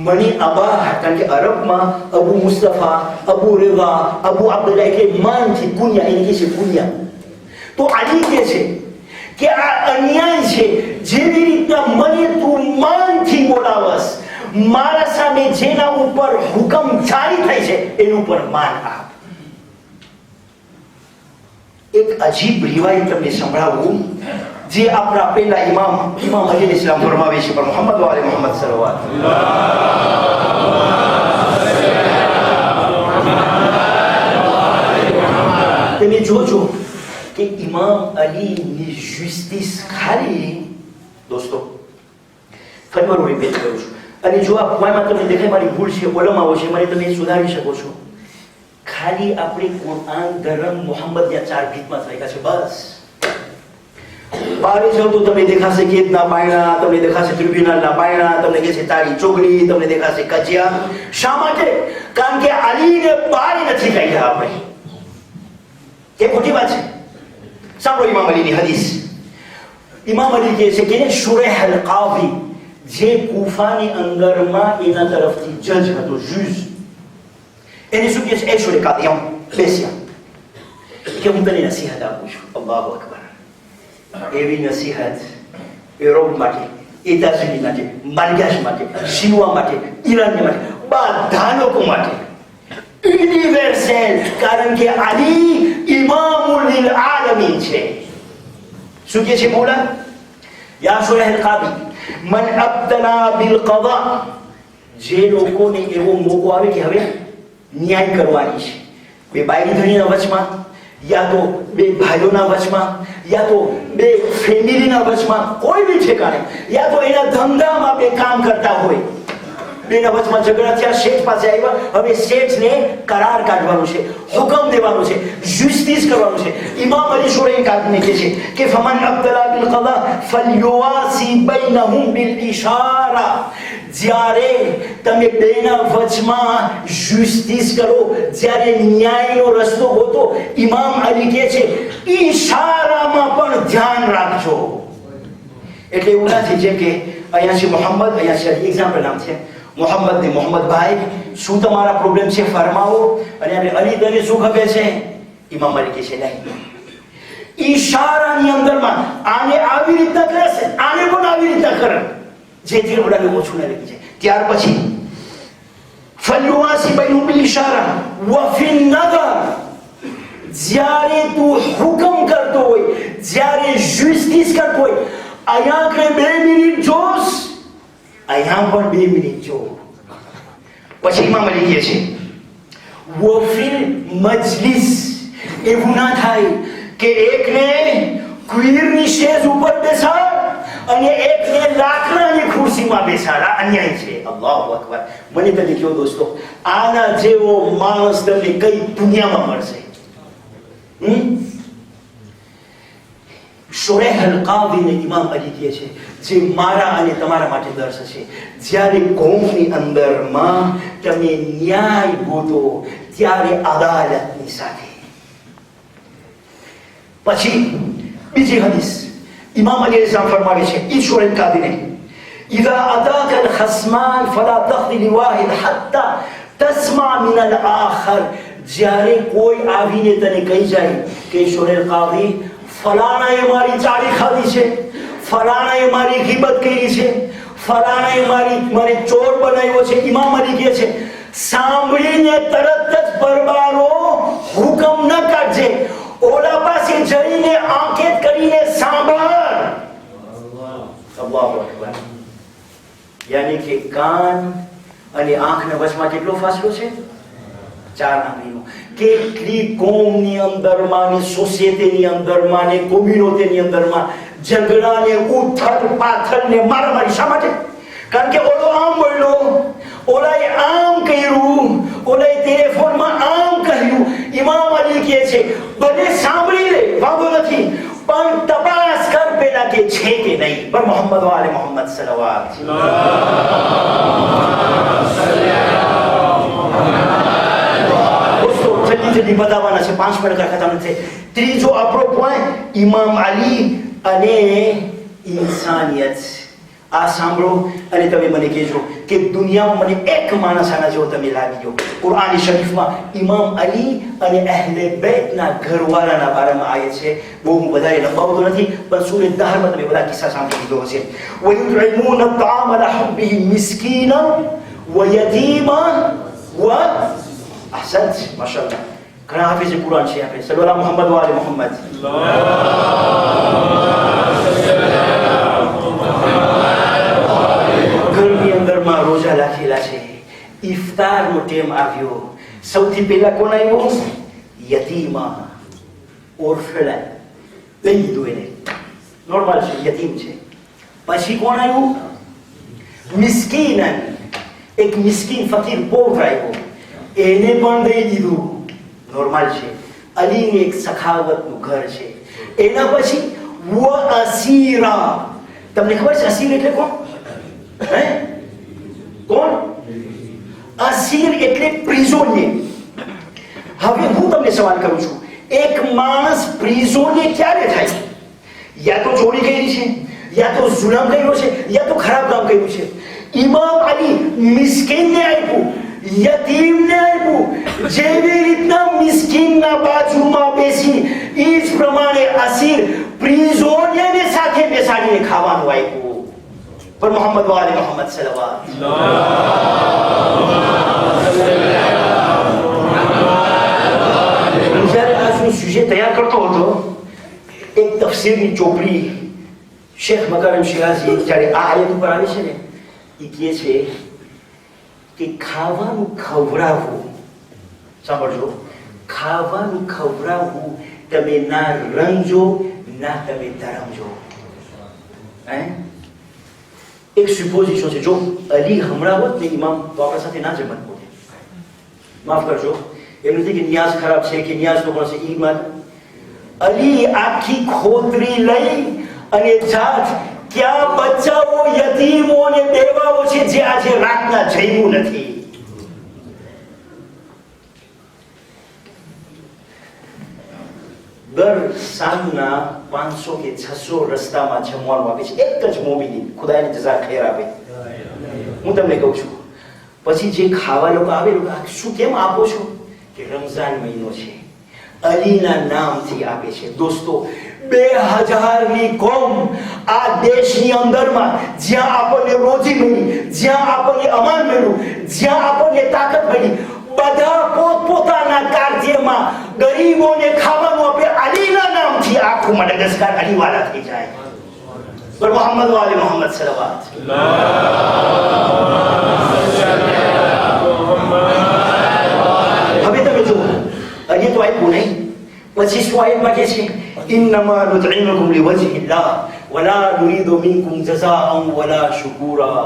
S3: મને અબા, કારણ કે અરબમાં અબુ મુસ્તફા, અબુ રિઝા, અબુ અબ્દુલ્લાહ એટલે માનથી કુનિયા, એને કહે છે કુનિયા. તો અલી કહે છે કે આ અન્યાય છે. જેવી રીતના મને તું માનથી બોલાવસ, મારા સામે જેના ઉપર હુકમ જારી થાય છે એનું ઉપર માન આપ. એક અજીબ રિવાયત તમને સંભળાવું જે આપણા પહેલા ઇમામ અલી ઇસ્લામ ફરમાવે છે, પણ મોહમ્મદ વાલે મોહમ્મદ સલવાત. તમે જોજો કે ઇમામ અલીની જસ્ટિસ ખાલી, દોસ્તો ફરી વાર રિપીટ કરું છું, અને જો આ પોઈન્ટમાં તમને દેખાય મારી ભૂલ છે, ઓલમાઓ છે, મને તમે સુધારી શકો છો. ખાલી આપણે કુરઆન, ધર્મ, મોહમ્મદના 4 ભીતમાં થયા છે, બસ. બારે જાવ તો તમને દેખાશે કેદના બાયણા, તમને દેખાશે ટ્રિબ્યુનલના બાયણા, તમને કહેશે તારી ચોગલી, તમને દેખાશે કજિયા. શા માટે? કારણ કે અલીને બહાર નથી કાઢ્યા આપણે. એ ખોટી વાત છે. સાંભળો ઇમામ અલીની હદીસ. ઇમામ અલી કહે છે કે શુરેહ અલ કાઝી, જે કૂફાની અંદરમાં એના તરફથી જજ હતો, જજ, એને શું કહે છે? એ શુરેહ કાઝી આમ બેસ્યા કે હું તને નસીહત આપું છું. અલ્લાહુ અકબર. એવી નસીહત યુરોપ માટે, એતાઝુલી માટે, બાંગ્લાદેશ માટે, શિવા માટે, ઈરાન માટે, બધા લોકો માટે યુનિવર્સલ. કારણ કે અલી ઇમામુલ આલમીન છે. શું કહે છે મોલા? યા શુરેહ અલ કાઝી મન અબ્તલા બિલ કદા, જે લોકોને એવો મોકો આવે કે હવે ન્યાય કરવાની છે, બે બાઈ ધણીના વચમાં, યા તો બે ભાઈઓના વચમાં, યા તો બે ફેમિલીના વચમાં, કોઈ બી ઠેકાણે, યા તો એના ધંધામાં બે કામ કરતા હોય, બેના વચમાં ઝઘડા થયા, શેઠ પાસે આવ્યા, હવે શેઠને કરાર કાઢવાનું છે, હુકમ દેવાનો છે, જસ્ટિસ કરવાનું છે. ઇમામ અલી શોરે કાઢીને કહે છે કે ફમન અબ્તલા બિલ કદા ફલ્યુવાસી બૈનહુમ બિલ ઇશારા. જ્યારે તમે બેના વચમાં જસ્ટિસ કરો, જ્યારે ન્યાયનો રસ્તો ગોતો, ઇમામ અલી કહે છે ઈશારામાં પણ ધ્યાન રાખજો. એટલે એવું નથી જેમ કે અહીંયા છે મોહમ્મદ, અહીંયા છે અલી. એક્ઝામ્પલ નામ છે મોહમ્મદ ને મોહમ્મદભાઈ, શું તમારા પ્રોબ્લેમ છે ફરમાવો. અને આપણે અલી તને શું ખબર છે? ઇમામ અલી કહે છે નહીં, ઈશારાની અંદરમાં આને આવી રીતના કરે છે, આને પણ આવી રીતના કરે, જેથી ઓલાને ઓછું ન લાગી જાય. ત્યાર પછી ફલ્યુવાસી બૈનહુમ બિલ ઇશારા વફિન નદર. જ્યારે તું હુકમ કરતો હોય, જ્યારે જસ્ટિસ કરતો હોય, અહીંયા કે 2 મિનિટ જોશ, અહીંયા પણ 2 મિનિટ જો. પછી ઇમામ અલી કહે છે વફિલ મજલિસ. એવું ના થાય કે એકને કુઈરની સ્ટેજ ઉપર બેસાડ અને એકને લાકડાની ખુરશીમાં બેસાડ. આ અન્યાય છે. અલ્લાહુ અકબર. મને તમે કહો દોસ્તો, આના જેવો માણસ તમને કઈ દુનિયામાં મળશે? શોરેહ અલ-કાદીને ઇમામ અલી કહે છે જે મારા અને તમારા માટે દર્શ છે. જ્યારે કોમની અંદરમાં તમે ન્યાય ગોતો, ત્યારે અદાલતની સાથે. પછી બીજી હદીસ ઇમામ અલી ઇસ્લામ ફરમાવે છે ઈ શોરેહ અલ-કાદીને, ઇઝા અતાકા અલ-ખસ્માન ફલા તഖ്തി લિવાહિદ હત્તા તસ્મા મિન અલ-આખર. જ્યારે કોઈ આવીને તને કહી જાય કે શોરેહ અલ-કાદી, ફલાણાએ મારી ચાળી ખાધી છે, ફલાણાએ મારી ગીબત કરી છે, ફલાણાએ મને ચોર બનાવ્યો છે, ઇમામ અલી કહે છે સાંભળીને તરત જ પરબારો હુકમ ન કાઢજે, ઓલા પાસે જઈને આંકેત કરીને સાંભળ. અલ્લાહુ અકબર. યાની કે કાન અને આંખના વચમાં કેટલો ફાસલો છે? 4 આંગળીનો. કેટલી કોમની અંદરમાં ને સોસાયટીની અંદરમાં ને કોમ્યુનિટીની અંદરમાં ઝઘડા ને ઉથલ પાથલ ને મારામારી. શા માટે? કારણ કે ઓલો આમ બોલ્યો, ઓલાએ આમ કર્યું, ઓલાએ ટેલિફોનમાં આમ કહ્યું. ઇમામ અલી કહે છે ભલે સાંભળી લે, વાંધો નથી, પણ તપાસ કર પેલા કે છે કે નહીં. પર મોહમ્મદ વાલે મોહમ્મદ સલવાત. જલ્દી બતાવવાના છે, 5 મિનિટ ખતમ નથી. ત્રીજો આપણો પોઈન્ટ ઇમામ અલી અને ઇન્સાનિયત. આ સાંભળો અને તમે મને કહેજો કે દુનિયામાં મને એક માણસ આના જેવો તમે લાગી ગયો. કુરાન શરીફમાં ઇમામ અલી અને અહેલે બેતના ઘરવાળાના બારામાં આવે છે. બહુ હું વધારે લંબાવતો નથી, પણ સૂરે દહરમાં તમે બધા કિસ્સા સાંભળી લીધો હશે. وَيُطْعِمُونَ الطَّعَامَ عَلَى حُبِّهِ مِسْكِينًا وَيَتِيمًا أحسنت ما شاء الله. ઘણા હાફિઝ કુરાન છે આપણે. સલ્લલ્લાહુ મોહમ્મદ વાલે મોહમ્મદ. ઘરની અંદરમાં રોજા રાખેલા છે, ઇફતારનો ટાઈમ આવ્યો, સૌથી પહેલા કોણ આવ્યો? યતીમા, ઓરફેન. લઈ લીધું એને, નોર્મલ છે, યતીમ છે. પછી કોણ આવ્યું? મિસ્કીન. એક મિસ્કીન ફકીર પોર આવ્યો, એને પણ દઈ દીધું, નોર્મલ છે. અલીને એક સખાવતનું ઘર છે. એના પછી વ અસીરા. તમને ખબર છે અસીર એટલે કોણ? હે કોણ? અસીર એટલે પ્રિઝોનિયર. હવે હું તમને સવાલ કરું છું, એક માણસ પ્રિઝોનિયર ક્યારે થાય? યા તો ચોરી કરી છે, યા તો જુલમ કર્યો છે, યા તો ખરાબ કામ કર્યું છે. ઇમામ અલી મિસ્કીનને આપ્યું, યતીમને આપ્યું. જેવી રીતના મિસ્કીનના બાજુમાં બેસી એ જ પ્રમાણે અસીર પ્રિઝોનિયરને સાથે બેસાડીને ખાવાનું આપ્યું. પર મોહમ્મદ વાલે મોહમ્મદ સલ્લલ્લાહુ જ્યારે આજનું સુજે તૈયાર કરતો હતો, એક તફસીરની ચોપડી શેખ મકરમ શિરાઝી જ્યારે આ આયત ઉપર આવી છે ને, એ કહે છે કે ખાવાનું ખવડાવવું, સાંભળજો, ખાવાનું ખવડાવવું તમે ના રંગજો ના તમે ધરમજો. એક સુપોઝિશન છે, જો અલી હમણાં હોત ને ઇમામ તો આપણા સાથે ના જમત પોતે. માફ કરજો, એમ નથી કે નિયાઝ ખરાબ છે કે નિયાઝ તો પણ છે ઈમાન. અલી આખી ખોતરી લઈ અને જાત ક્યાં બચ્ચાઓ યતીમો અને બેવાઓ છે જે આજે રાતના જમ્યું નથી. દર સાંજના 500 કે 600 રસ્તામાં જમવાનું આપે છે એક જ મોમીની, ખુદાની જઝા ખૈર આપે. હું તમને કહું છું, પછી જે ખાવા લોકો આવે શું કેમ આપો છો કે રમઝાન મહિનો છે, અલીના નામથી આપે છે. દોસ્તો 2000ની કોમ આ દેશની અંદરમાં જ્યાં આપણને રોજી મળી, જ્યાં આપણને અમાન મળ્યું, જ્યાં આપણને તાકાત મળી, બધા પોતપોતાના કાર્યમાં ગરીબોને ખાવાનું આપે. અલીના નામથી આખું મડગસ્કાર અલીવાલા થઈ જાય. પર મોહમ્મદ વાલે મોહમ્મદ સલવાત. હવે તમે જો અલી તો આપ્યું નહીં, પછી શું આયતમાં કે છે, ઇન્નમા નુતઇમુકુમ લિવજહિલ્લાહ વલા નુરીદુ મિનકુમ જઝાઅન વલા શુકુરા.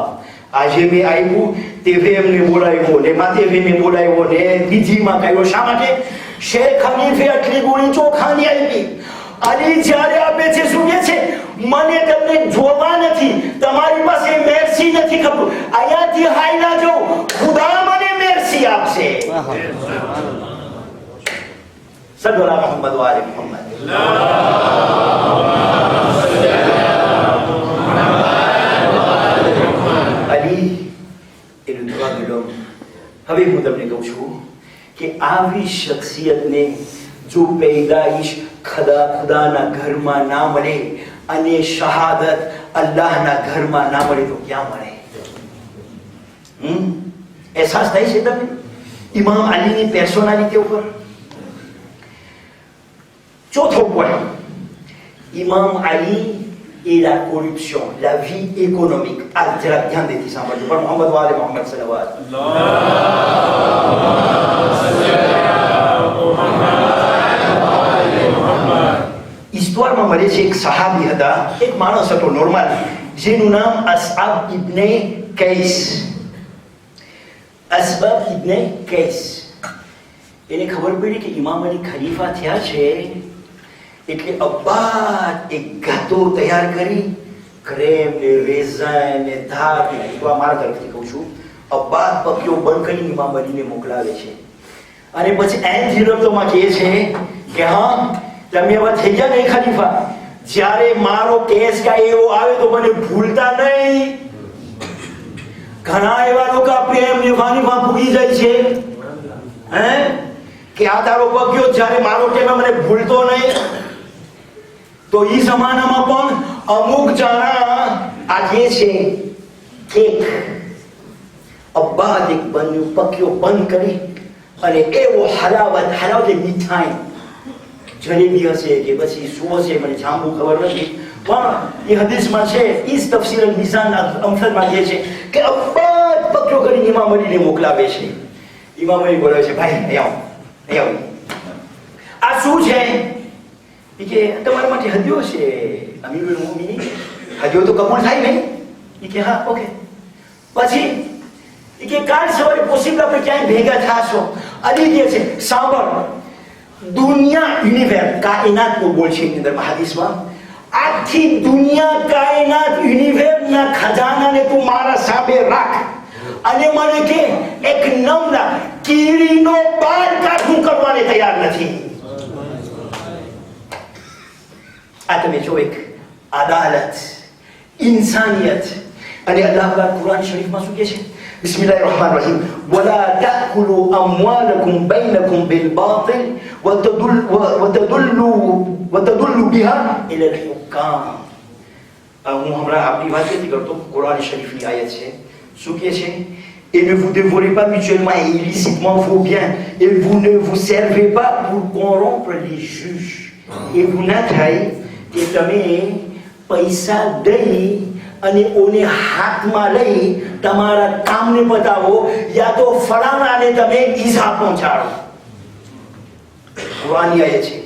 S3: આજે મેં આપ્યું તે એમને બોલાવ્યો ને માથે ને બોલાવ્યો ને બીજીમાં કહ્યું. શા માટે? શેખ હનીફે આટલી ગોળી ચોખાની આપી. અલી જ્યારે આપે છે શું કહે છે? મને તમને જોવા નથી, તમારી પાસે મેરસી નથી ખબર, અહીંયાથી હાઈલા જાઓ, ખુદા મને મેરસી આપશે. સલ્લલ્લાહુ અલા મુહમ્મદ વ આલે મુહમ્મદ. હવે હું તમને કહું છું કે આવી શખ્સિયતને જો પૈદાઈશ ખુદાના ઘરમાં ના મળે અને શહાદત અલ્લાહના ઘરમાં ના મળે તો ક્યાં મળે? અહેસાસ થાય છે તમને ઇમામ અલીની પર્સનાલિટી ઉપર? ચોથો પોઈન્ટ, ઇમામ Ali et la corruption, la vie économique. જરા ધ્યાન દેથી સાંભળજો. પણ મોહમ્મદ વાલે મોહમ્મદ સલવાત. ઈસ્તવારમાં મળે છે એક સહાબી હતા, એક માણસ હતો નોર્મલ, જેનું નામ અસઆબ ઇબ્ને કૈસ. અસબાબ ઇબ્ને કૈસ. એને ખબર પડી કે ઇમામ અલી ખલીફા થયા છે એટલે અબ્બાદ એક ગાતો તૈયાર કરી, ક્રેમ ને રેઝન ને ધાર ને, મારા તરફથી કહું છું, અબ્બાદ પક્યો બંધ કરી ઇમામ અલીને મોકલાવે છે. અને પછી એન જીરતોમાં કહે છે કે હા તમે હવે થઈ ગયા નહીં ખલીફા, જ્યારે મારો કેસ કાંઈ એવો આવે તો મને ભૂલતા નહીં. ઘણા એવા લોકો પ્રેમ નિભાનીમાં ભૂલી જાય છે કે આ તારો પક્યો, જ્યારે મારો ટેમ મને ભૂલતો નહીં. તો ઈ જમાનામાં પણ અમુક જણા આ જે છે કેક અબ્બાદ એક બન્યું પક્યો બંધ કરી અને એવો હલાવત મીઠાઈ જલેબી હશે કે પછી શું હશે મને જાંબુ ખબર નથી, પણ એ હદીસમાં છે. ઈ તફસીર અલ મિઝાન અમસલમાં કહે છે કે અબ્બાદ પક્યો કરીને ઇમામ અલીને મોકલાવે છે. ઇમામ અલી બોલાવે છે, ભાઈ આવો. આ શું છે? કે તમારા માટે હદીઓ છે અમીરુલ મોમિનીન, હદીઓ તો કબૂલ થાય નહીં? કે હા ઓકે. પછી કે કાલ સવારે પોસિબલ આપણે ક્યાંય ભેગા થાશો. અલી કહે છે સાંભળ, દુનિયા યુનિવર્સ કાયનાત નો બોલ છે એની અંદર હદીસમાં, આખી દુનિયા કાયનાત યુનિવર્સના ખજાનાને તું મારા સામે રાખ અને મને કે એક નમના કીડીનો બાર કાઢું કરવાને તૈયાર નથી. આ તમે જો એક અદાલત, ઇન્સાનિયત. અને અલ્લાહ પાક કુરાન શરીફમાં શું કહે છે? બિસ્મિલ્લાહિર રહમાનિર રહીમ, વલા તાકુલુ અમવાલકુમ બૈનકુમ બિલ બાતિલ વતદુલ્લુ બિહા ઇલા અલ હુકામ. હું હમણાં આપણી વાત નથી કરતો, કુરાન શરીફની આયત છે. શું કહે છે? Et ne vous dévorez pas mutuellement et illicitement vos biens, et vous ne vous servez pas pour corrompre les juges. Et vous n'attraillez કે તમે પૈસા દઈ અને ઓને હાથમાં લઈ તમારા કામને બતાવો યા તો ફલાણાને તમે ઈજા પહોંચાડો. કુરાની આયત છે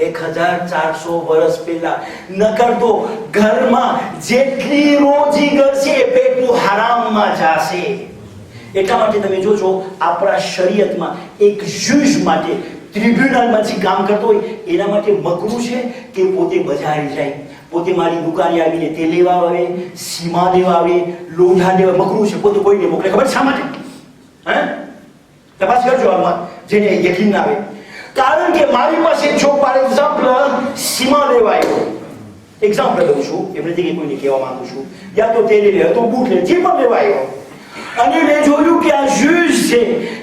S3: 1400 વર્ષ પહેલા નકર તો ઘરમાં જેટલી રોજી કરશે પેટનું હરામમાં જશે. એટલા માટે તમે જોજો આપણા શરીયતમાં એક જજ માટે ટ્રિબ્યુનલમાં જે કામ કરતો હોય એના માટે મકરૂ છે કે પોતે બજારે જાય, પોતે મારી દુકાને આવીને તે લેવા આવે, સીમા લેવા આવે, લોઢા લેવા, મકરૂ છે, પોતે કોઈને મોકલે. ખબર શા માટે? હે, તપાસ કરજો આમાં જેને યકીન ના આવે. કારણ કે મારી પાસે જો ફોર એક્ઝામ્પલ સીમા લેવા આવ્યો, એક્ઝામ્પલ દઉં છું, એમ નથી કે કોઈને કહેવા માંગુ છું, યા તો તે લે તો બૂટ લે, જે પણ લેવા આવ્યો અને મેં જોયું કે આ જજ છે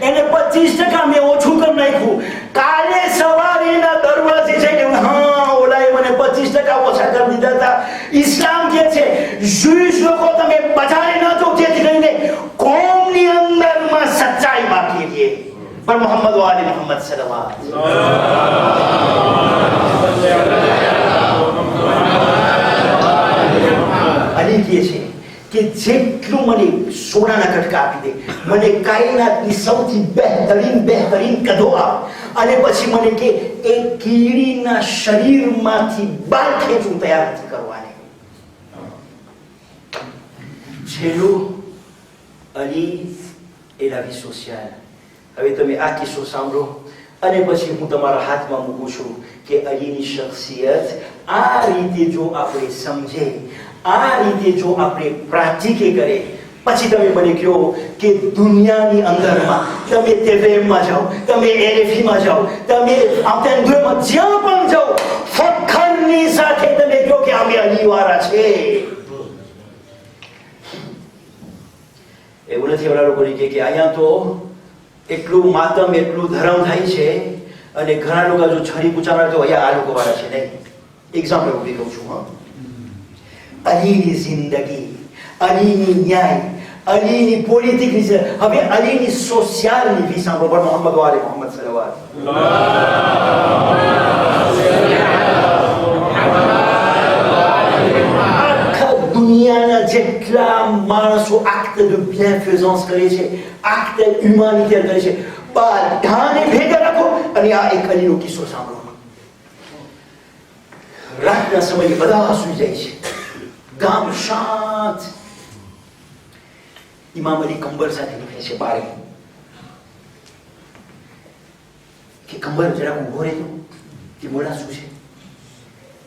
S3: એને 25% મેં ઓછું કરી નાખ્યું. કાલે સવારે એના દરવાજે જઈને હા ઓલાએ મને 25% ઓછા કરી દીધા હતા. ઇસ્લામ કહે છે જજ લોકો તમે બજારે ન જાઓ જેથી કરીને કોમની અંદરમાં સચ્ચાઈ બાકી રહે. पर मोहम्मद वाले मोहम्मद सल्लल्लाहु अलैहि કહે છે કે જેટલું મને સોનાના કટકા આપી દે, મને કાયનાતની સૌથી બહેતરીન કદો આપ, અને પછી મને કે એ કીડીના શરીરમાંથી બાળ ખેંચવું તૈયાર નથી કરવાની. છેલ્લું અલી એલાવી સોશિયલ. હવે તમે આ કિસ્સો સાંભળો અને પછી હું તમારા હાથમાં મૂકું છું કે અલીની શખ્સિયત આ રીતે જો આપણે સમજે, આ રીતે જો આપણે પ્રેક્ટિકે કરે, પછી તમે મને કહો કે દુનિયાની અંદરમાં તમે TVMમાં જાઓ, તમે RFEમાં જાઓ, તમે આંતરરાષ્ટ્રીયમાં જ્યાં પણ જાઓ, ફખરની સાથે તમે કહો કે અમે અલીવાળા છે. એવું નથી ઓલા લોકોને કે અહીંયા તો એટલું માતમ, એટલું ધર્મ થાય છે, અને ઘણા લોકો જો છરી પૂછાવા તો અહીંયા આ લોકો વાળા છે નહીં. એક્ઝામ્પલ ઉભી કહું છું. હા, અલીની જિંદગી, અલીની ન્યાય, અલીની પોલિટિકની, હવે અલીની સોશિયલની વી સાંભળો. પણ મોહમ્મદ વાલે મોહમ્મદ સલ્લલ્લાહુ દુનિયાના જેટલા માણસો acte de bienfaisance કરે છે, acte humanitaire કરે છે, બધાને ભેગા રાખો અને આ એક અલીનો કિસ્સો સાંભળો. રાતના સમયે બધા સૂઈ જાય છે, ગામ શાંત. ઇમામ અલી કંબર સાથે નીકળે છે બારે કે કંબર જરાક ઉભો રહેતો કે મોડા શું છે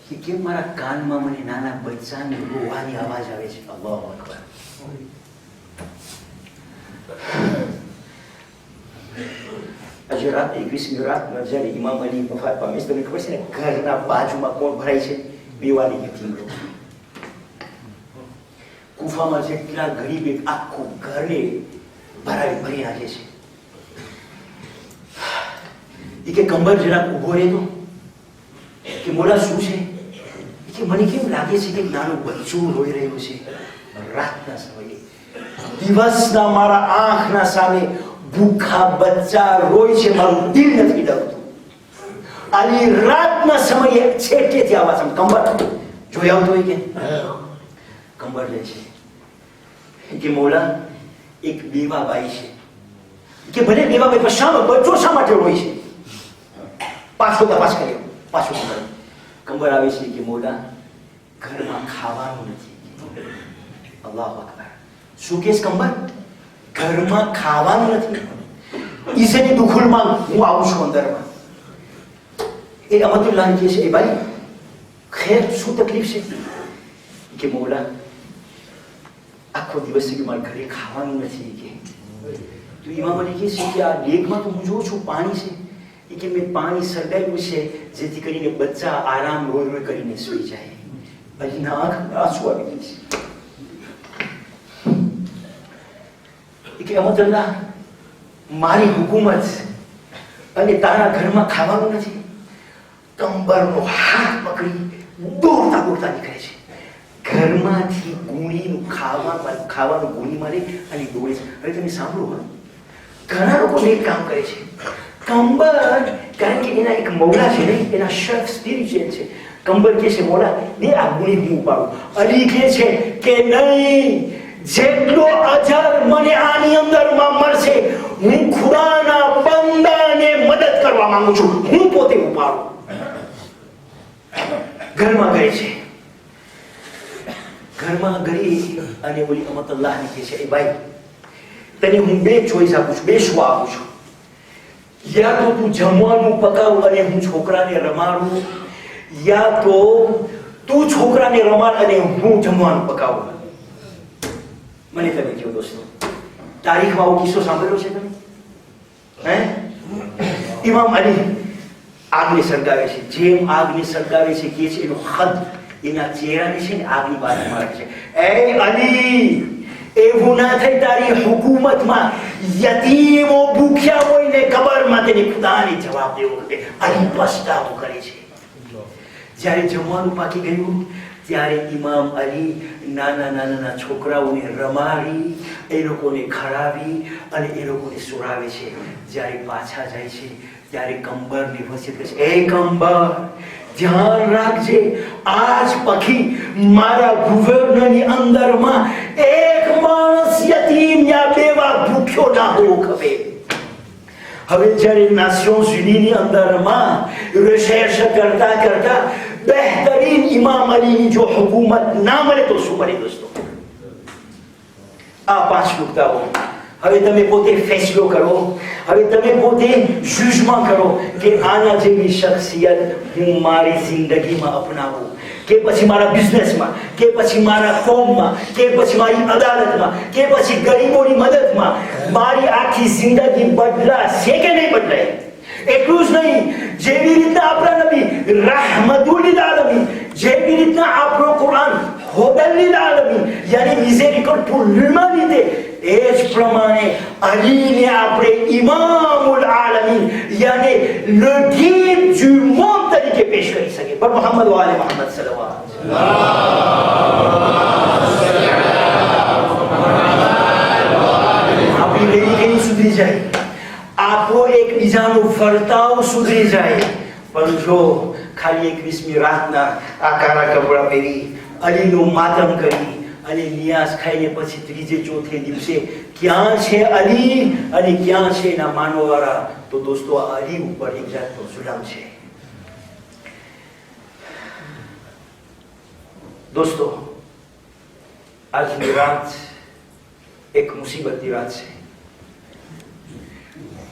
S3: કે કેમ મારા કાનમાં મને નાના બચ્ચાની રોવાની અવાજ આવે છે. અલ્લાહુ અકબર. આજે રાત 21મી રાતના જ્યારે ઇમામ અલી વફાત પામે છે, તમને ખબર છે ને ઘરના બાજુમાં કોણ ભરાય છે? બેવાની યતીમો. કુફામાં જેટલા ગરીબ એક આખું ઘરને ભરી નાખે છે. એ કે કંબર જરાક ઉભો રહેતો કે મોડા શું છે કે મને કેમ લાગે છે કે નાનું બચ્ચું રોઈ રહ્યું છે. રાતના સમયે, દિવસના મારા આંખના સામે ભૂખા બચ્ચા રોય છે, મારું દિલ નથી ડરતું. અને રાતના સમયે છેટેથી આવાજ કંબર જોઈ આવતો હોય કે કંબર લે છે કે મોલા એક બેવા બાઈ છે કે ભલે બેવા બાઈ પણ બચ્ચો શા માટે રોય છે? પાછો તપાસ કર્યો, પાછો કંબર આવે છે કે મોલા ઘરમાં ખાવાનું નથી. અલ્લાહુ અકબર. શું કેસ કંબર? ઘરમાં ખાવાનું નથી. ઈસેની દુખુલમાં હું આવું છું અંદરમાં. એ અમતુલ્લાહ કહે છે, એ ભાઈ ખેર શું તકલીફ છે? કે મોલા આખો દિવસ કે મારા ઘરે ખાવાનું નથી. કે તો ઇમામ અલી કહે છે કે આ લેગમાં તો હું જોઉં છું પાણી છે. એ કે મેં પાણી સળગાવ્યું છે જેથી કરીને બચ્ચા આરામ રોઈ રોઈ કરીને સૂઈ જાય. અલીના આંખમાં આંસુ આવી ગઈ છે. કે અમતુલ્લાહ મારી હુકુમત અને તારા ઘરમાં ખાવાનું નથી. કંબરનો હાથ પકડી દોડતા દોડતા નીકળે છે. ઘરમાંથી ગુણીનું ખાવાનું ગુણી મારે અને દોડે છે. હવે તમે સાંભળો, ઘણા લોકો એક કામ કરે છે. કંબર કારણ કે એના એક મૌલા છે ને, એના શેફ સ્પિરિચ્યુઅલ છે. કંબર કહે છે મોલા દે આ ગુણી હું ઉપાડું. અલી કહે છે કે નહીં, જેટલો અજર મને આની અંદરમાં મળશે હું ખુદાના બંદાને મદદ કરવા માંગુ છું, હું પોતે ઉપાડું. ઘરમાં ગઈ છે, ઘરમાં ગઈ અને ઓલી અમતલ્લાહને કહે છે, એ ભાઈ તને હું બે ચોઈસ આપું છું, બે શું આપું છું, યા તો તું જમવાનું પકાવ અને હું છોકરાને રમાડું, યા તો તું છોકરાને રમાડ અને હું જમવાનું પકાવું. મને તમે કહો દોસ્તો, તારીખમાં આવો કિસ્સો સાંભળ્યો છે તમે? હે? ઇમામ અલી આગને સળગાવે છે, જેમ આગને સળગાવે છે કે છે એનો હદ એના ચહેરાને છે ને આગની બાજુમાં રાખે છે. એ અલી, એવું ના થાય તારી હુકુમતમાં યતીમો ભૂખ્યા હોય ને કબરમાં તેને ખુદાને જવાબ દેવો પડે. અલી પસ્તાવો કરે છે. જ્યારે જમવાનું પાકી ગયું ત્યારે ઇમામ અલી નાના છોકરાઓને રમાડી, એ લોકોને ખરાવી અને એ લોકોને સુરાવે છે. જ્યારે પાછા જાય છે ત્યારે કંબરને વસિયત કરે છે, એ કંબર ધ્યાન રાખજે, આજ પછી મારા ગવર્નરની અંદરમાં એક માણસ યતીમ યા બેવા ભૂખ્યો ના હોવો ખપે. હવે જ્યારે નાશિયોન્સ યુનીની અંદરમાં રિસર્ચ કરતા કરતા બહેતરીન ઇમામ અલીની જો હુકુમત ના મળે તો શું મળે દોસ્તો? આ 5 નુકતાઓ હવે તમે પોતે ફેસલો કરો, હવે તમે પોતે જુજમાં કરો કે આના જેવી શખ્સિયત હું મારી જિંદગીમાં અપનાવું, કે પછી મારા બિઝનેસમાં, કે પછી મારા કોમમાં, કે પછી મારી અદાલતમાં, કે પછી ગરીબોની મદદમાં મારી આખી જિંદગી બદલાશે કે નહીં બદલાય? એટલું જ નહીં, જેવી રીતના આપણા નબી રહમતુલ લીલ આલમીન, જેવી રીતના આપણો કુરાન હુદલ લીલ આલમીન યાની મિઝેરિકોર્ડ pour l'humanité, એ જ પ્રમાણે અલીને આપણે ઇમામુલ આલમીન યાની le guide du monde તરીકે પેશ કરી શકીએ. પર મોહમ્મદ વાલે મોહમ્મદ સલ્લલ્લાહુ આપણી રેડી સુધરી જાય, આપણો એકબીજાનો વર્તાવ સુધરી જાય. પણ જો ખાલી 21મી રાતના આ કાળા કપડા પહેરી અલીનું માતમ કરી અને નિયાઝ ખાઈને પછી ત્રીજે ચોથે દિવસે ક્યાં છે અલી અને ક્યાં છે એના માનવાવાળા, તો દોસ્તો આ અલી ઉપર એક જાતનો જુલમ છે. દોસ્તો, આજની રાત એક મુસીબતની રાત છે.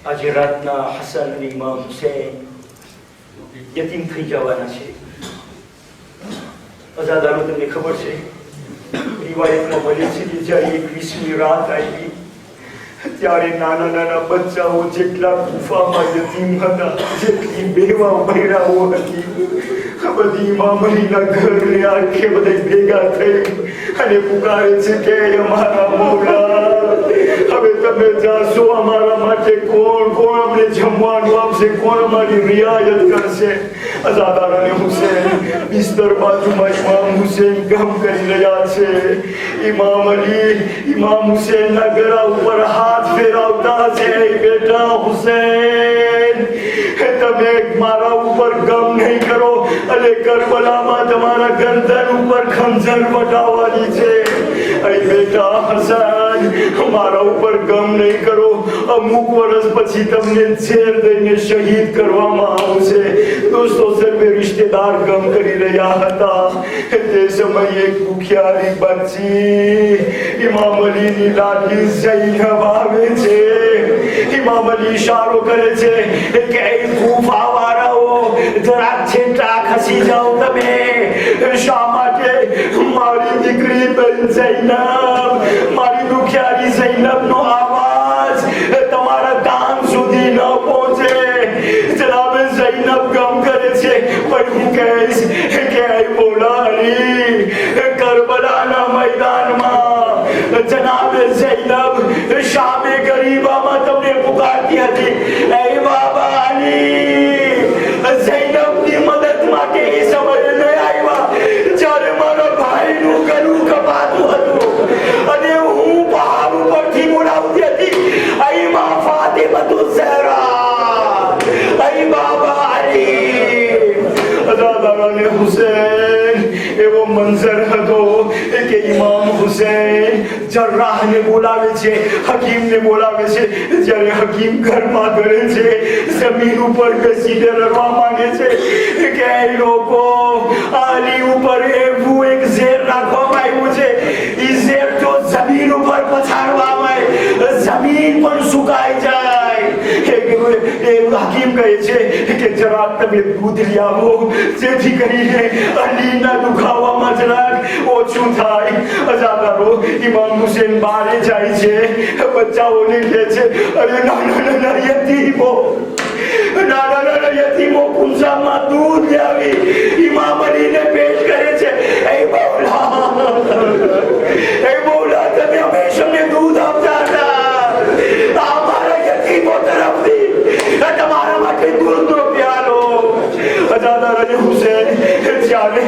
S3: આજે રાતના હસન અને ઇમામ હુસૈન યતીમ થઈ જવાના છે. અઝાદારો, તમને ખબર છે રિવાયતમાં મળે છે કે જ્યારે 21મી રાત આવી ત્યારે નાના બચ્ચાઓ જેટલા ગુફામાં યતીમ હતા, જેટલી બેવા બહેરાઓ હતી, બધી ઇમામ અલીના ઘરને આખે બધા ભેગા થઈ અને પુકારે છે કે અમારા મૌલા, હવે તમે જાશો, અમારા માટે કોણ અમને જમવાનું આપશે, કોણ અમારી રિયાયત કરશે? અઝાદાર અને હુસૈન બિસ્તર બાજુમાં ઇમામ હુસૈન ગમ કરી રહ્યા છે. ઇમામ અલી ઇમામ હુસૈનના ગળા ઉપર હાથ ફેરવતા છે, બેટા હુસૈન, તમે મારા ઉપર ગમ નહીં કરો અને કરબલામાં તમારા ગરદન ઉપર ખંજર વટાવવાની છે. અહીં બેટા હસન, મારા ઉપર ગમ નહીં કરો, અમુક વર્ષ પછી તમને ઝેર દઈને શહીદ કરવામાં આવશે. દોસ્તો, સર્વે રિશ્તેદાર ગમ કરી રહ્યા હતા. તે સમયે એક ભૂખ્યારી બચ્ચી ઇમામ અલીની લાડલી ઝૈનબ આવે છે. ઇમામ અલી ઇશારો કરે છે કે એ ગુફાવાળાઓ જરાક છેટા ખસી જાઓ તમે. શા માટે? મારી દીકરી બેન ઝૈનબ, મારી દુખિયારી ઝૈનબનો આવાજ તમારા કાન સુધી ન પહોંચે. જનાબ ઝૈનબ ગમ કરે છે, પણ હું કહીશ કે એ મોલા અલી કરબલાના મેદાનમાં જનાબ ઝૈનબ શામે ગરીબામાં તમને પુકારતી હતી. એ બાબા અલી, ઝૈનબની મદદ માટે એ સમય નહીં આવ્યા જ્યારે મારા ભાઈનું ગળું કપાતું હતું અને હું પહાડ ઉપરથી બોલાવતી હતી, અહીં માં ફાતિમતુ ઝહરા, અહીં બાબા અલી. અઝાદાર અને હુસૈન એવો મંઝર હતો કે ઇમામ હુસૈન જર્રાહને બોલાવે છે, હકીમને બોલાવે છે. જ્યારે હકીમ ઘરમાં કરે છે, જમીન ઉપર બેસીને રડવા માંગે છે કે એ લોકો આની ઉપર એવું એક ઝેર રાખવામાં આવ્યું છે, એ ઝેર જો જમીન ઉપર પછાડવામાં આવે, જમીન પણ સુકાઈ જાય. હકીમ કહે છે કે જરાક તમે દૂધ લઈ આવો, જેથી કરીને અલીના દુખાવામાં જરાક ઓછું થાય. અજાદારો ઇમામ હુસેન બહાર જાય છે, બચ્ચાઓને કહે છે, અરે નાના યતીમો કુંજામાં દૂધ લાવી ઇમામ અલીને પેશ કરે છે. એ બોલા તમે હંમેશા અમને દૂધ આપતા હતા, અમારા યતીમો તરફથી તમારા માટે દૂધનો પ્યાલો. અજાદાર હુસેન જ્યારે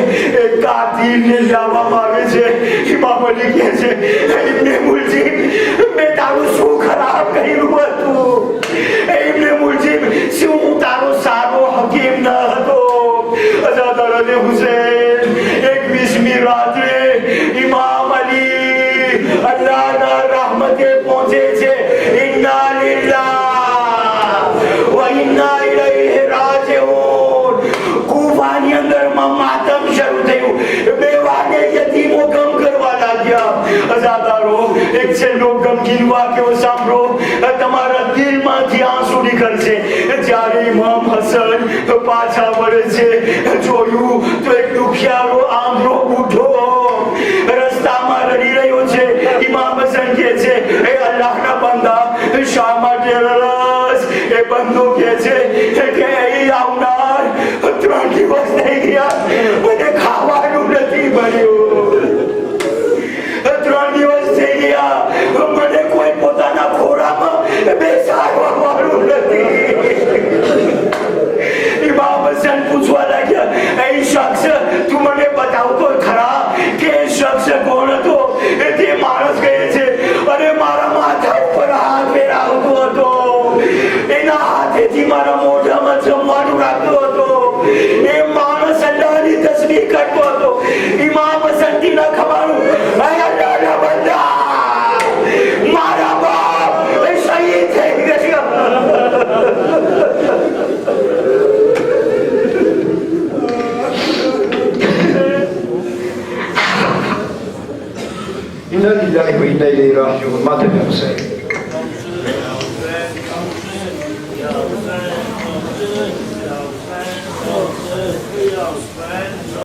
S3: કાતિલને લાવવામાં આવે છે, ઇમામ અલી કહે છે, ઇબ્ને મુલજીમ, મેં તારું શું ખરાબ કર્યું હતું? ઇબ્ને મુલજીમ, શું હું તારો સારો હકીમ ન હતો? અજાદાર હુસેન 21મી રાત્રે ઇમામ અલી અલ્લાહના rahmate પહોંચે છે. ઇન્ના લિલ્લાહ વ ઇન્ના ઇલૈહિ રાજિઉન. કૂફાની અંદર માતમ શરૂ થયું. 2 વાગે યતીમો ગમ કરવા લાગ્યા. અજાદારો એક છેલ્લો ગમગીન વાક્યો સાંભળો, તમારા દિલમાંથી આંસુ નીકળશે. જ્યારે ઇમામ હસન પાછા વળે છે, જોયું તો એક દુખિયારો આંધળો બુઢો રસ્તામાં રડી રહ્યો છે. ઇમામ હસન કહે છે, એ અલ્લાહના બંદા, શા માટે રડસ? એ બંદો કહે છે કે અહીં આવનાર 3 દિવસ થઈ ગયા, મને ખાવાનું નથી મળ્યું. 3 દિવસ થઈ ગયા, મને કોઈ પોતાના ખોરામાં બેસાડવા વાળું નથી. ઇમામ હસન પૂછવા લાગ્યા, એ શખ્સ તું મને બતાવતો ખરા કે એ શખ્સ કોણ હતો? તે માણસ કહે છે, અરે મારા માથા ઉપર હાથ ફેરાવતો હતો, એના હાથેથી મારા મોઢામાં જમવાનું રાખતો હતો, એ માણસ અલ્લાહની તસ્બીહ કરતો હતો. ઇમામ હસન થી ન ખબર, અલ્લાહના બંદા, મારા બાપ શહીદ થઈ ગયા.
S2: إنا لله وإنا إليه راجعون. ماذا نقول؟